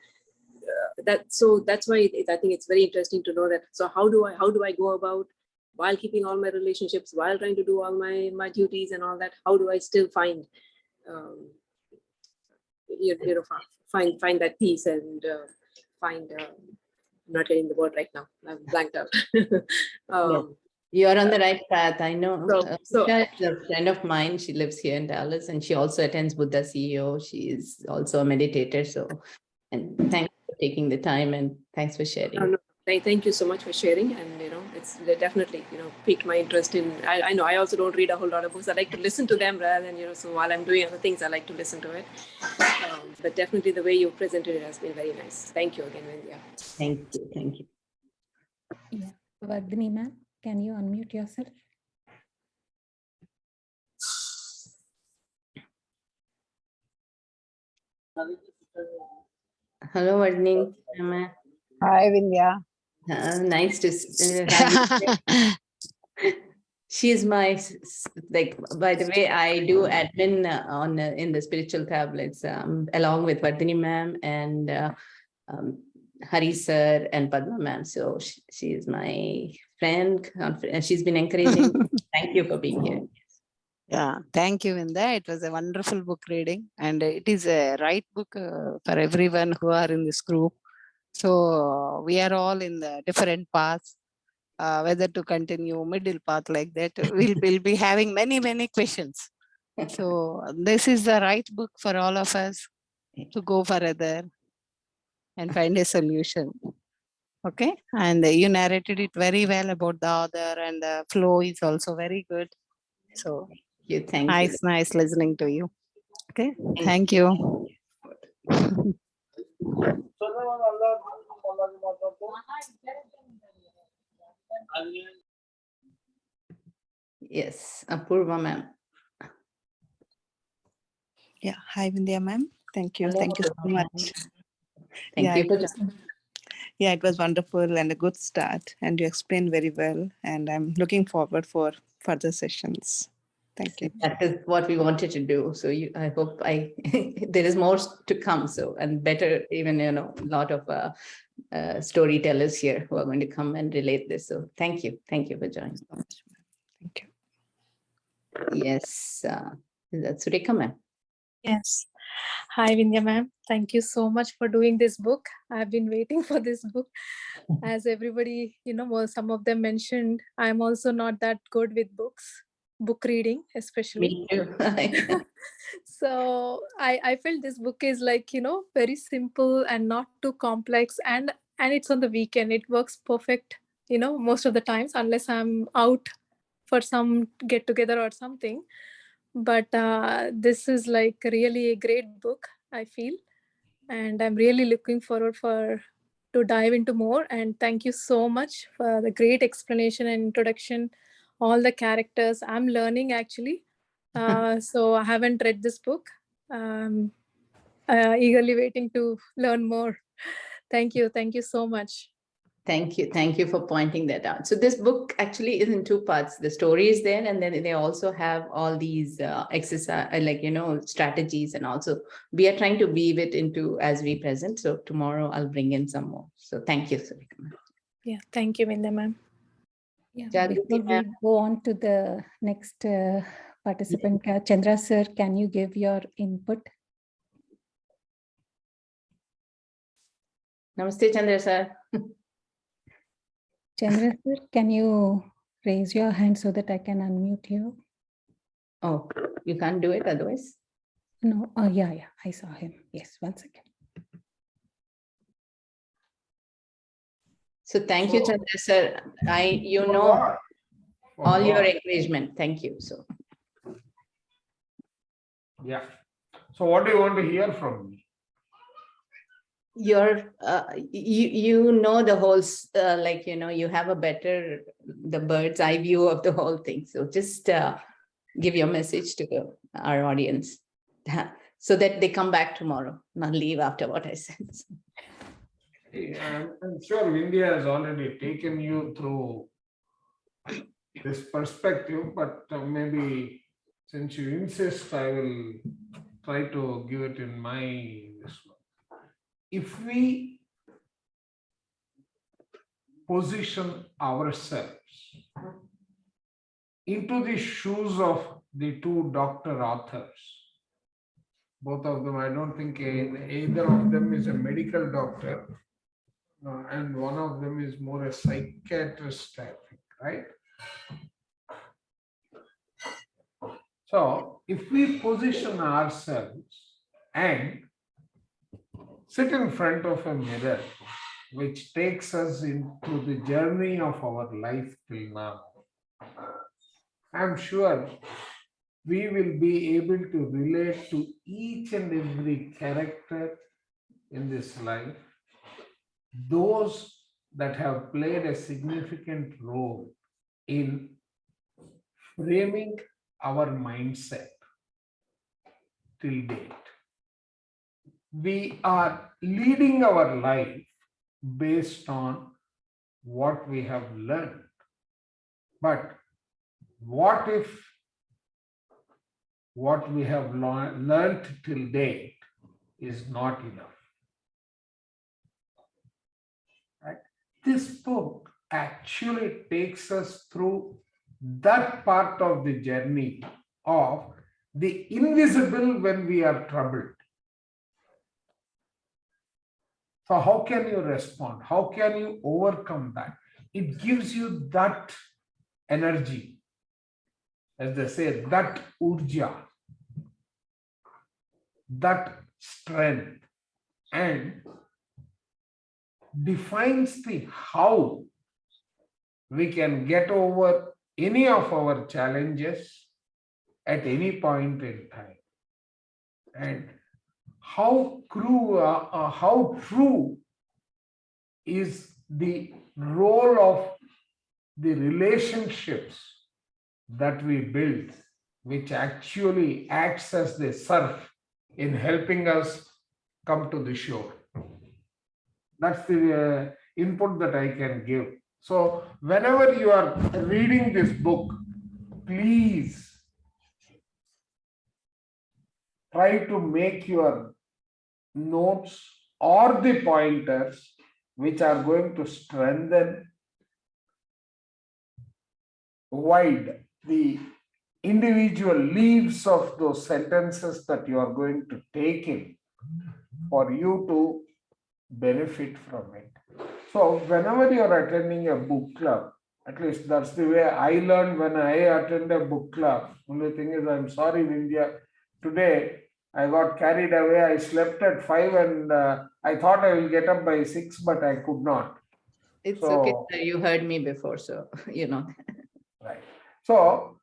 that's why I think it's very interesting to know that. So how do I go about, while keeping all my relationships, while trying to do all my duties and all that, how do I still find find that peace and find I'm not getting the word right now. I'm blanked out. You are on the right path. I know. So Usha is a friend of mine. She lives here in Dallas, and she also attends Buddha CEO. She is also a meditator. So, and thanks for taking the time, and thanks for sharing. Thank you so much for sharing, and it's definitely piqued my interest in. I know I also don't read a whole lot of books. I like to listen to them rather than so while I'm doing other things, I like to listen to it. But definitely the way you presented it has been very nice. Thank you again, Vindhya. Thank you. Thank you. Yeah, Vardhini ma'am, can you unmute yourself? Hello, Vardhini. Hi, Vindhya. Nice to have you. She is my, by the way, I do admin in the spiritual tablets along with Vardhini ma'am and Hari sir and Padma ma'am. So she is my friend, and she's been encouraging. Thank you for being here. Yeah, thank you, Vindhya. It was a wonderful book reading, and it is a right book for everyone who are in this group. So we are all in the different paths, whether to continue middle path like that. We'll be having many questions. So this is the right book for all of us to go further and find a solution. Okay, and you narrated it very well about the author, and the flow is also very good. So thank you. Nice listening to you. Okay, thank you. Yes, Apurva ma'am. Yeah, hi Vindhya ma'am. Thank you. Hello, Thank you so much. Thank you. Yeah, it was wonderful and a good start, and you explained very well, and I'm looking forward for further sessions. Thank you. That is what we wanted to do. So I hope there is more to come. So, and better, even, a lot of storytellers here who are going to come and relate this. So thank you. Thank you for joining. Thank you. Yes, that's Sureka ma'am. Yes. Hi, Vindhya ma'am. Thank you so much for doing this book. I've been waiting for this book. As everybody, well, some of them mentioned, I'm also not that good with books, book reading, especially. Me too. So I felt this book is like, very simple and not too complex. And it's on the weekend. It works perfect, most of the times, unless I'm out for some get together or something. But this is like really a great book, I feel. And I'm really looking forward to dive into more. And thank you so much for the great explanation and introduction, all the characters. I'm learning actually. So I haven't read this book. Eagerly waiting to learn more. Thank you. Thank you so much. Thank you. Thank you for pointing that out. So this book actually is in two parts. The story is there, and then they also have all these exercise, strategies, and also we are trying to weave it into as we present. So tomorrow I'll bring in some more. So thank you, Sureka ma'am. Yeah, thank you, Vindhya ma'am. Yeah, Jagriti before we go on to the next participant, Chandra sir, can you give your input? Namaste, Chandra sir. Chandra sir, can you raise your hand so that I can unmute you? Oh, you can't do it otherwise? No, yeah, I saw him. Yes, 1 second. So thank you, Chandra sir. All your encouragement. Thank you. So yeah. So what do you want to hear from me? your you know the whole you have a better the bird's eye view of the whole thing. So just give your message to our audience so that they come back tomorrow, not leave after what I said. I'm sure India has already taken you through this perspective, but maybe since you insist, I will try to give it in my this one. If we position ourselves into the shoes of the two doctor authors, both of them, I don't think either of them is a medical doctor, and one of them is more a psychiatrist, I think, right? So if we position ourselves and sit in front of a mirror, which takes us into the journey of our life till now, I'm sure we will be able to relate to each and every character in this life, those that have played a significant role in framing our mindset till date. We are leading our life based on what we have learned. But what if what we have learned till date is not enough? Right? This book actually takes us through that part of the journey of the invisible when we are troubled. So how can you respond? How can you overcome that? It gives you that energy, as they say, that urja, that strength, and defines the how we can get over any of our challenges at any point in time. And how true is the role of the relationships that we build, which actually acts as the surf in helping us come to the shore. That's the input that I can give. So whenever you are reading this book, please try to make your notes or the pointers which are going to strengthen wide the individual leaves of those sentences that you are going to take in for you to benefit from it. So whenever you are attending a book club, at least that's the way I learned when I attend a book club. Only thing is, I'm sorry, Vindhya, today I got carried away. I slept at 5 and I thought I will get up by 6, but I could not. It's So, okay, sir. You heard me before, so you know. Right. So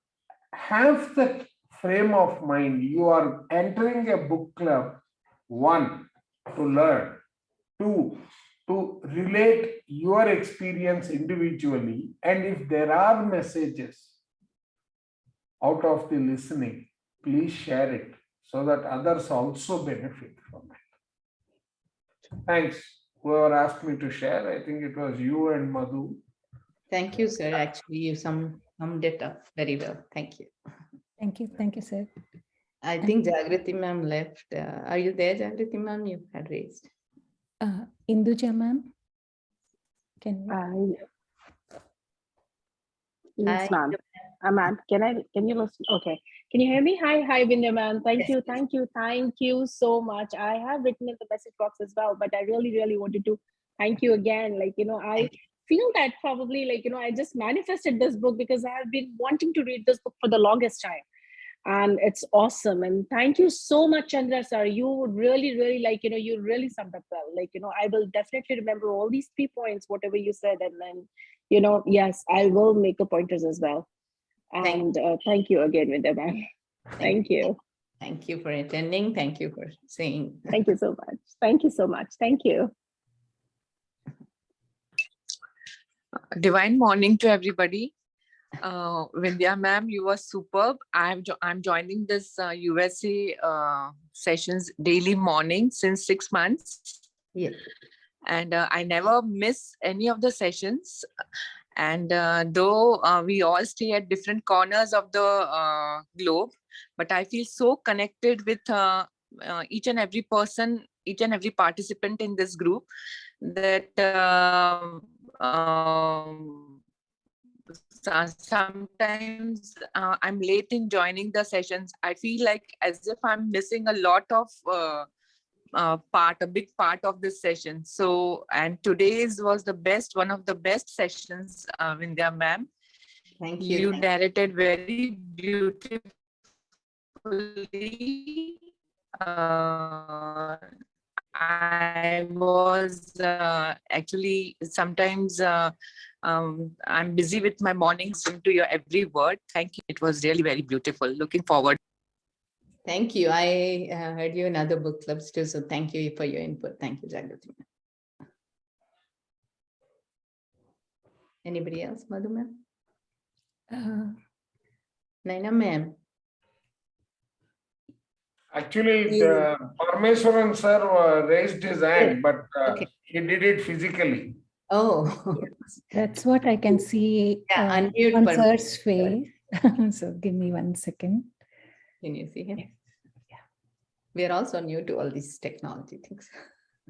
have that frame of mind. You are entering a book club, 1, to learn, 2, to relate your experience individually. And if there are messages out of the listening, please share it so that others also benefit from it. Thanks. Whoever asked me to share, I think it was you and Madhu. Thank you, sir. Actually, you summed it up very well. Thank you. Thank you. Thank you, sir. I think Jagriti ma'am left. Are you there, Jagriti ma'am? You had raised. Induja ma'am, can you? Yes, Hi, ma'am. Ma'am, can you listen? Okay. Can you hear me? Hi, Vindhya ma'am. Thank you so much. I have written in the message box as well, but I really wanted to thank you again. I feel that probably I just manifested this book because I have been wanting to read this book for the longest time. And it's awesome. And thank you so much, Chandra sir. You really you really summed up well. I will definitely remember all these 3 points, whatever you said. And then, yes, I will make the pointers as well. And thank you again, Vindhya ma'am. Thank you. Thank you for attending. Thank you for saying. Thank you so much. Thank you so much. Thank you. Divine morning to everybody. Vindhya ma'am, you were superb. I'm joining this USA sessions daily morning since 6 months. Yes. And I never miss any of the sessions. And though we all stay at different corners of the globe, but I feel so connected with each and every person, each and every participant in this group that sometimes I'm late in joining the sessions. I feel like as if I'm missing a lot of a big part of this session. So, and today's was the best, one of the best sessions, Vindhya ma'am. Thank you. You narrated very beautifully. I was actually sometimes I'm busy with my mornings into your every word. Thank you. It was really very beautiful. Looking forward. Thank you. I heard you in other book clubs too. So thank you for your input. Thank you, Jagriti. Anybody else, Madhu ma'am? Naina ma'am. Actually, the Parmeswaran sir raised his hand, but he did it physically. Oh, That's what I can see on sir's face. So give me 1 second. Can you see him? Yeah. We are also new to all these technology things.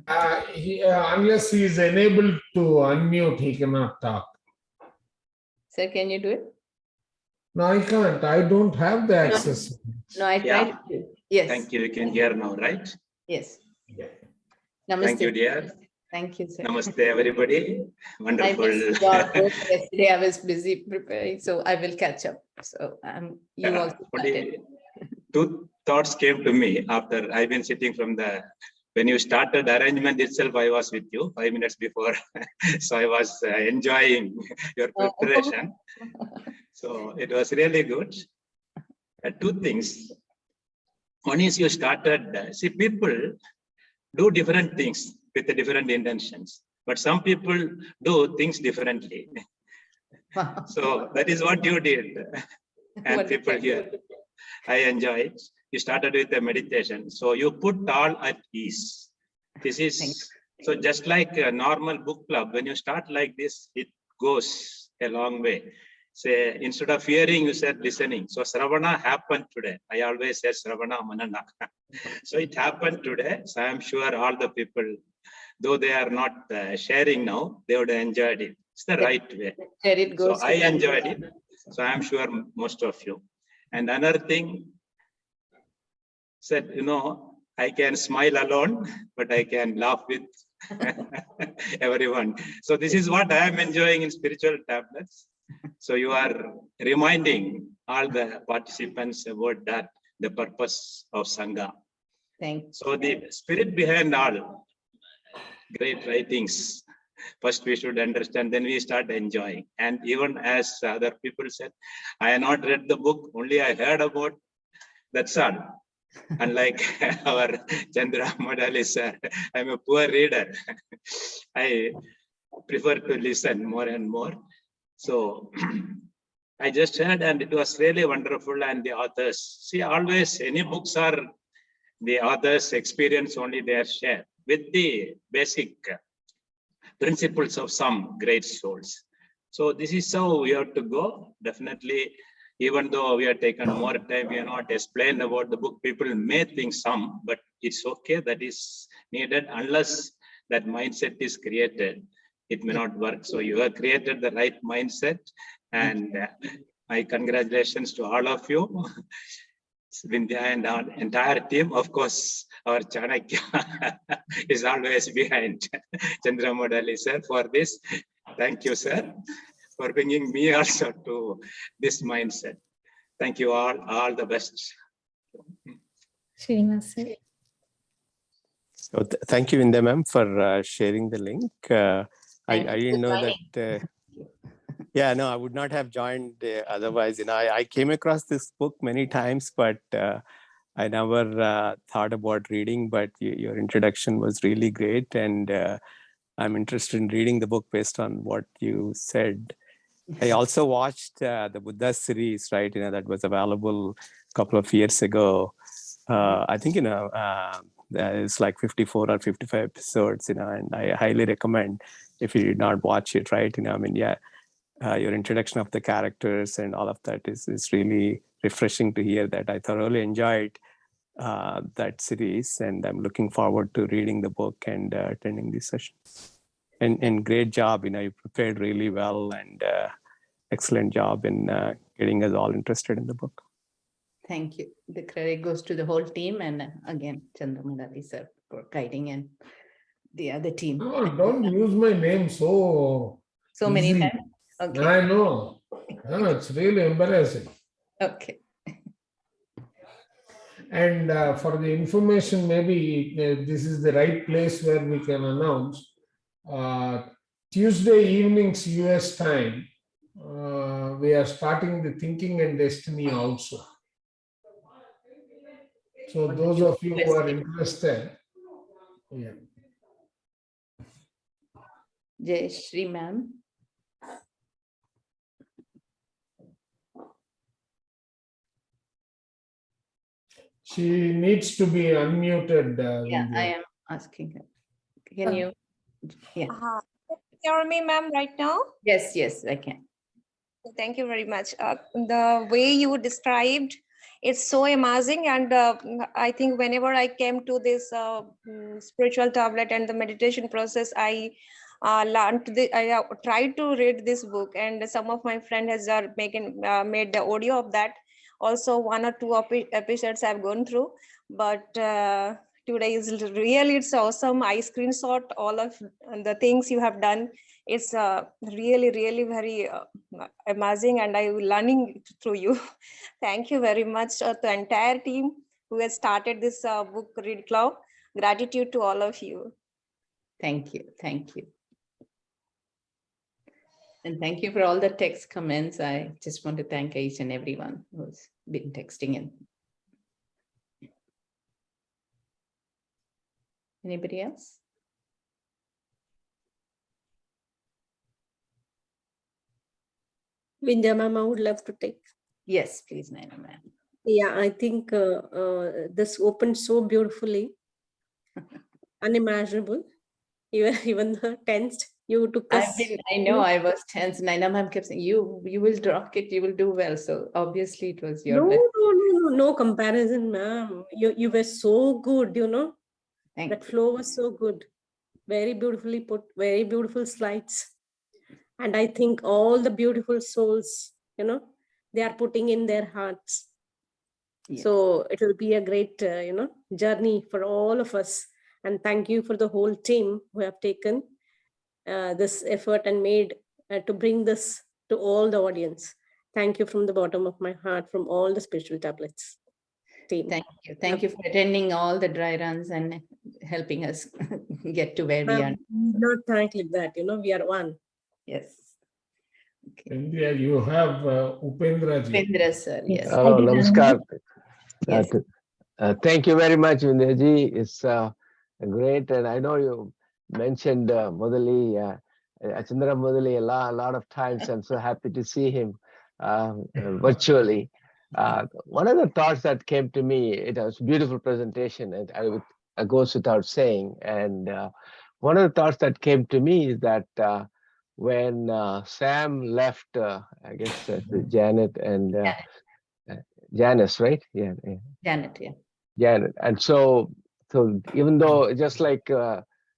Unless he is enabled to unmute, he cannot talk. Sir, can you do it? No, I can't. I don't have the access. No, I tried to. Yes. Thank you. You can hear now, right? Yes. Yeah. Namaste. Thank you, dear. Thank you, sir. Namaste, everybody. Wonderful. I missed your book yesterday. I was busy preparing, so I will catch up. So you also started. 2 thoughts came to me after I've been sitting from when you started the arrangement itself. I was with you 5 minutes before, so I was enjoying your preparation. So it was really good. 2 things. One is you started. See, people do different things with the different intentions, but some people do things differently. So that is what you did, and people here. I enjoy it. You started with a meditation, so you put all at ease. This is so just like a normal book club. When you start like this, it goes a long way. Say, instead of hearing, you said listening. So Sravana happened today. I always say Sravana Manana. So it happened today. So I'm sure all the people, though they are not sharing now, they would have enjoyed it. It's the right way. So I enjoyed it. So I'm sure most of you. And another thing said, I can smile alone, but I can laugh with everyone. So this is what I am enjoying in spiritual tablets. So you are reminding all the participants about that, the purpose of Sangha. Thanks. So the spirit behind all great writings, first we should understand, then we start enjoying. And even as other people said, I have not read the book, only I heard about, that's all. Unlike our Chandra Madali sir, I'm a poor reader. I prefer to listen more and more. So I just heard, and it was really wonderful. And the authors, see, always any books are the author's experience only they are shared with the basic principles of some great souls. So this is how we have to go. Definitely, even though we have taken more time, we are not explained about the book. People may think some, but it's okay. That is needed unless that mindset is created. It may not work. So you have created the right mindset, and my congratulations to all of you. Vindhya and our entire team. Of course, our Chanakya is always behind Chandra Madali sir for this. Thank you, sir, for bringing me also to this mindset. Thank you all the best. Srinivas sir. So thank you, Vindhya ma'am, for sharing the link. I didn't know that. Yeah, no, I would not have joined otherwise. I came across this book many times, but I never thought about reading. But your introduction was really great, and I'm interested in reading the book based on what you said. I also watched the Buddha series, right? That was available a couple of years ago. I think it's like 54 or 55 episodes, and I highly recommend if you did not watch it, right? Your introduction of the characters and all of that is really refreshing to hear that. I thoroughly enjoyed that series, and I'm looking forward to reading the book and attending this session. And great job, you prepared really well, and excellent job in getting us all interested in the book. Thank you. The credit goes to the whole team, and again, Chandra Madali sir for guiding and the other team. No, don't use my name so many easily. times. Okay. I know. No, it's really embarrassing. Okay. And for the information, maybe this is the right place where we can announce. Tuesday evenings US time, we are starting the Thinking and Destiny also. So those of you who are interested, yeah. Jai Shri ma'am. She needs to be unmuted. Yeah, I am asking her. Can you? Yeah. Can you hear me, ma'am, right now? Yes, I can. Thank you very much. The way you described, it's so amazing. And I think whenever I came to this spiritual tablet and the meditation process, I learned I tried to read this book, and some of my friends has made the audio of that. Also, 1 or 2 episodes I've gone through, but today is really, it's awesome. I screenshot all of the things you have done. It's really very amazing, and I'm learning through you. Thank you very much to the entire team who has started this book read club. Gratitude to all of you. Thank you. And thank you for all the text comments. I just want to thank each and everyone who's been texting in. Anybody else? Vindhya ma'am, I would love to take. Yes, please, Naina ma'am. Yeah, I think this opened so beautifully, unimaginable. Even the tensed. You took us. I know I was tense. Naina ma'am kept saying, you will rock it, you will do well. So obviously it was your blessing. No comparison, ma'am. You were so good, that flow was so good. Very beautifully put, very beautiful slides. And I think all the beautiful souls, they are putting in their hearts. So it will be a great, journey for all of us. And thank you for the whole team who have taken this effort and made to bring this to all the audience. Thank you from the bottom of my heart, from all the spiritual tablets team. Thank you. Thank you for attending all the dry runs and helping us get to where we are. Not thank like that, we are one. Yes. India, you have Upendra ji. Upendra sir, yes. Hello, namaskar. Yes. Thank you very much, Vindhya ji. It's great, and I know you mentioned Mudali, Chandra Mudali a lot of times. I'm so happy to see him virtually. One of the thoughts that came to me, it was a beautiful presentation, and it goes without saying. And one of the thoughts that came to me is that when Sam left, I guess Janet and Janice, right? Yeah. Janet, yeah. Janet. And so even though just like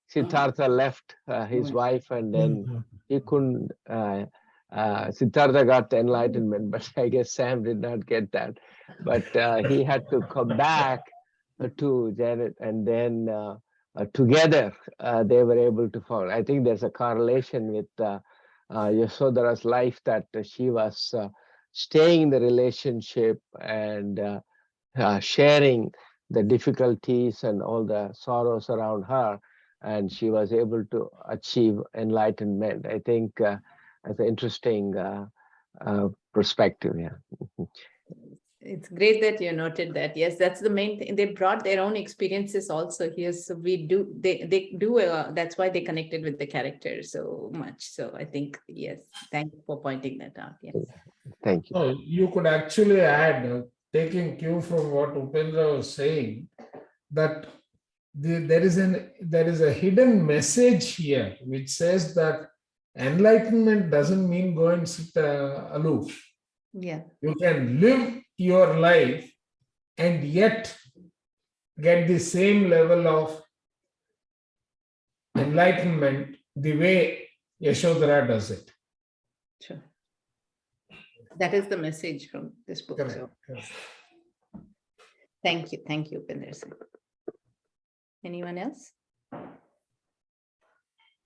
Siddhartha left his wife and then he couldn't, Siddhartha got the enlightenment, but I guess Sam did not get that. But he had to come back to Janet, and then together they were able to form. I think there's a correlation with Yasodhara's life, that she was staying in the relationship and sharing the difficulties and all the sorrows around her, and she was able to achieve enlightenment. I think that's an interesting perspective. Yeah. It's great that you noted that. Yes, that's the main thing. They brought their own experiences also here. So they do, that's why they connected with the character so much. So I think, yes, thank you for pointing that out. Yes. Thank you. So you could actually add, taking cue from what Upendra was saying, that there is a hidden message here which says that enlightenment doesn't mean go and sit aloof. Yeah. You can live your life and yet get the same level of enlightenment the way Yashodhara does it. Sure. That is the message from this book. Correct. So. Thank you, Upendra sir. Anyone else?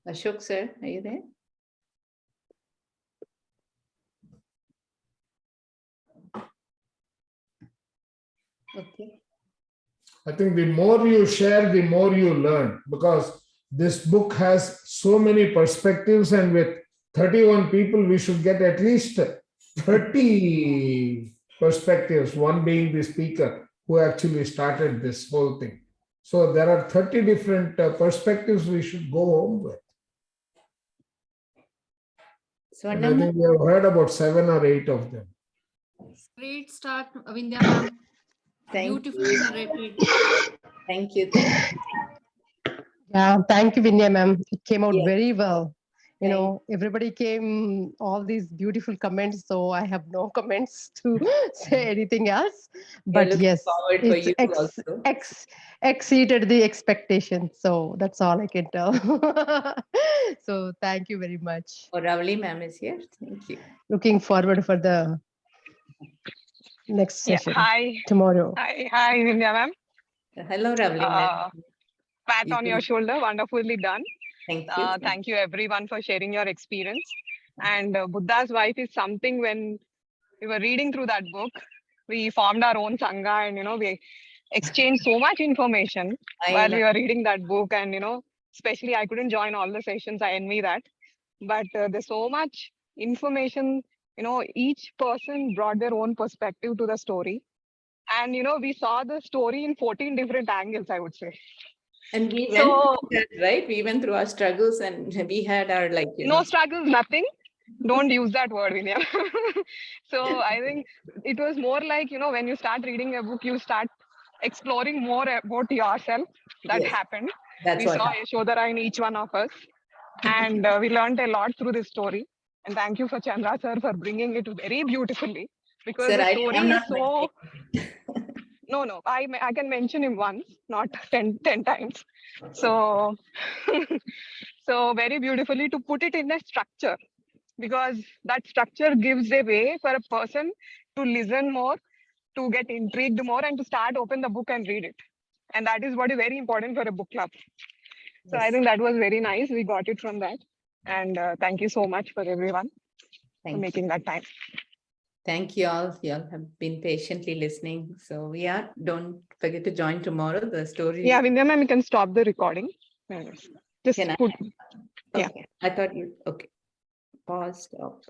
Ashok sir, are you there? Okay. I think the more you share, the more you learn, because this book has so many perspectives, and with 31 people, we should get at least 30 perspectives, one being the speaker who actually started this whole thing. So there are 30 different perspectives we should go home with. So and I think we have heard about 7 or 8 of them. Great start, Vindhya ma'am. Beautifully narrated. Thank you. Yeah, thank you, Vindhya ma'am. It came out Yes. very well. Everybody came, all these beautiful comments, so I have no comments to say anything else. But yes, forward for it's you also. exceeded the expectation. So that's all I can tell. So thank you very much. Oh, Ravli ma'am is here. Thank you. Looking forward for the next session tomorrow. Hi, Vindhya ma'am. Hello, Ravli ma'am. Pat on your shoulder, wonderfully done. Thank you. Thank you everyone for sharing your experience. And Buddha's Wife is something, when we were reading through that book, we formed our own Sangha, and we exchanged so much information while we were reading that book. And especially I couldn't join all the sessions, I envy that. But there's so much information, each person brought their own perspective to the story. And we saw the story in 14 different angles, I would say. And we went through that, right? We went through our struggles, and we had our no struggles, nothing. Don't use that word, Vinaya. So I think it was more like, when you start reading a book, you start exploring more about yourself. That happened. That's we what saw happened. Yashodhara in each one of us. And we learned a lot through this story. And thank you for Chandra sir for bringing it very beautifully. Because Sir, the story I'm is not so... No, I can mention him once, not 10 times. So, so very beautifully to put it in a structure, because that structure gives a way for a person to listen more, to get intrigued more and to start open the book and read it. And that is what is very important for a book club. So I think that was very nice. We got it from that. And thank you so much for everyone for making that time. Thank you all. You all have been patiently listening. So don't forget to join tomorrow. The story. Yeah, Vindhya ma'am, you can stop the recording. Just Can I? put, Okay. I thought you, okay. Pause, stop.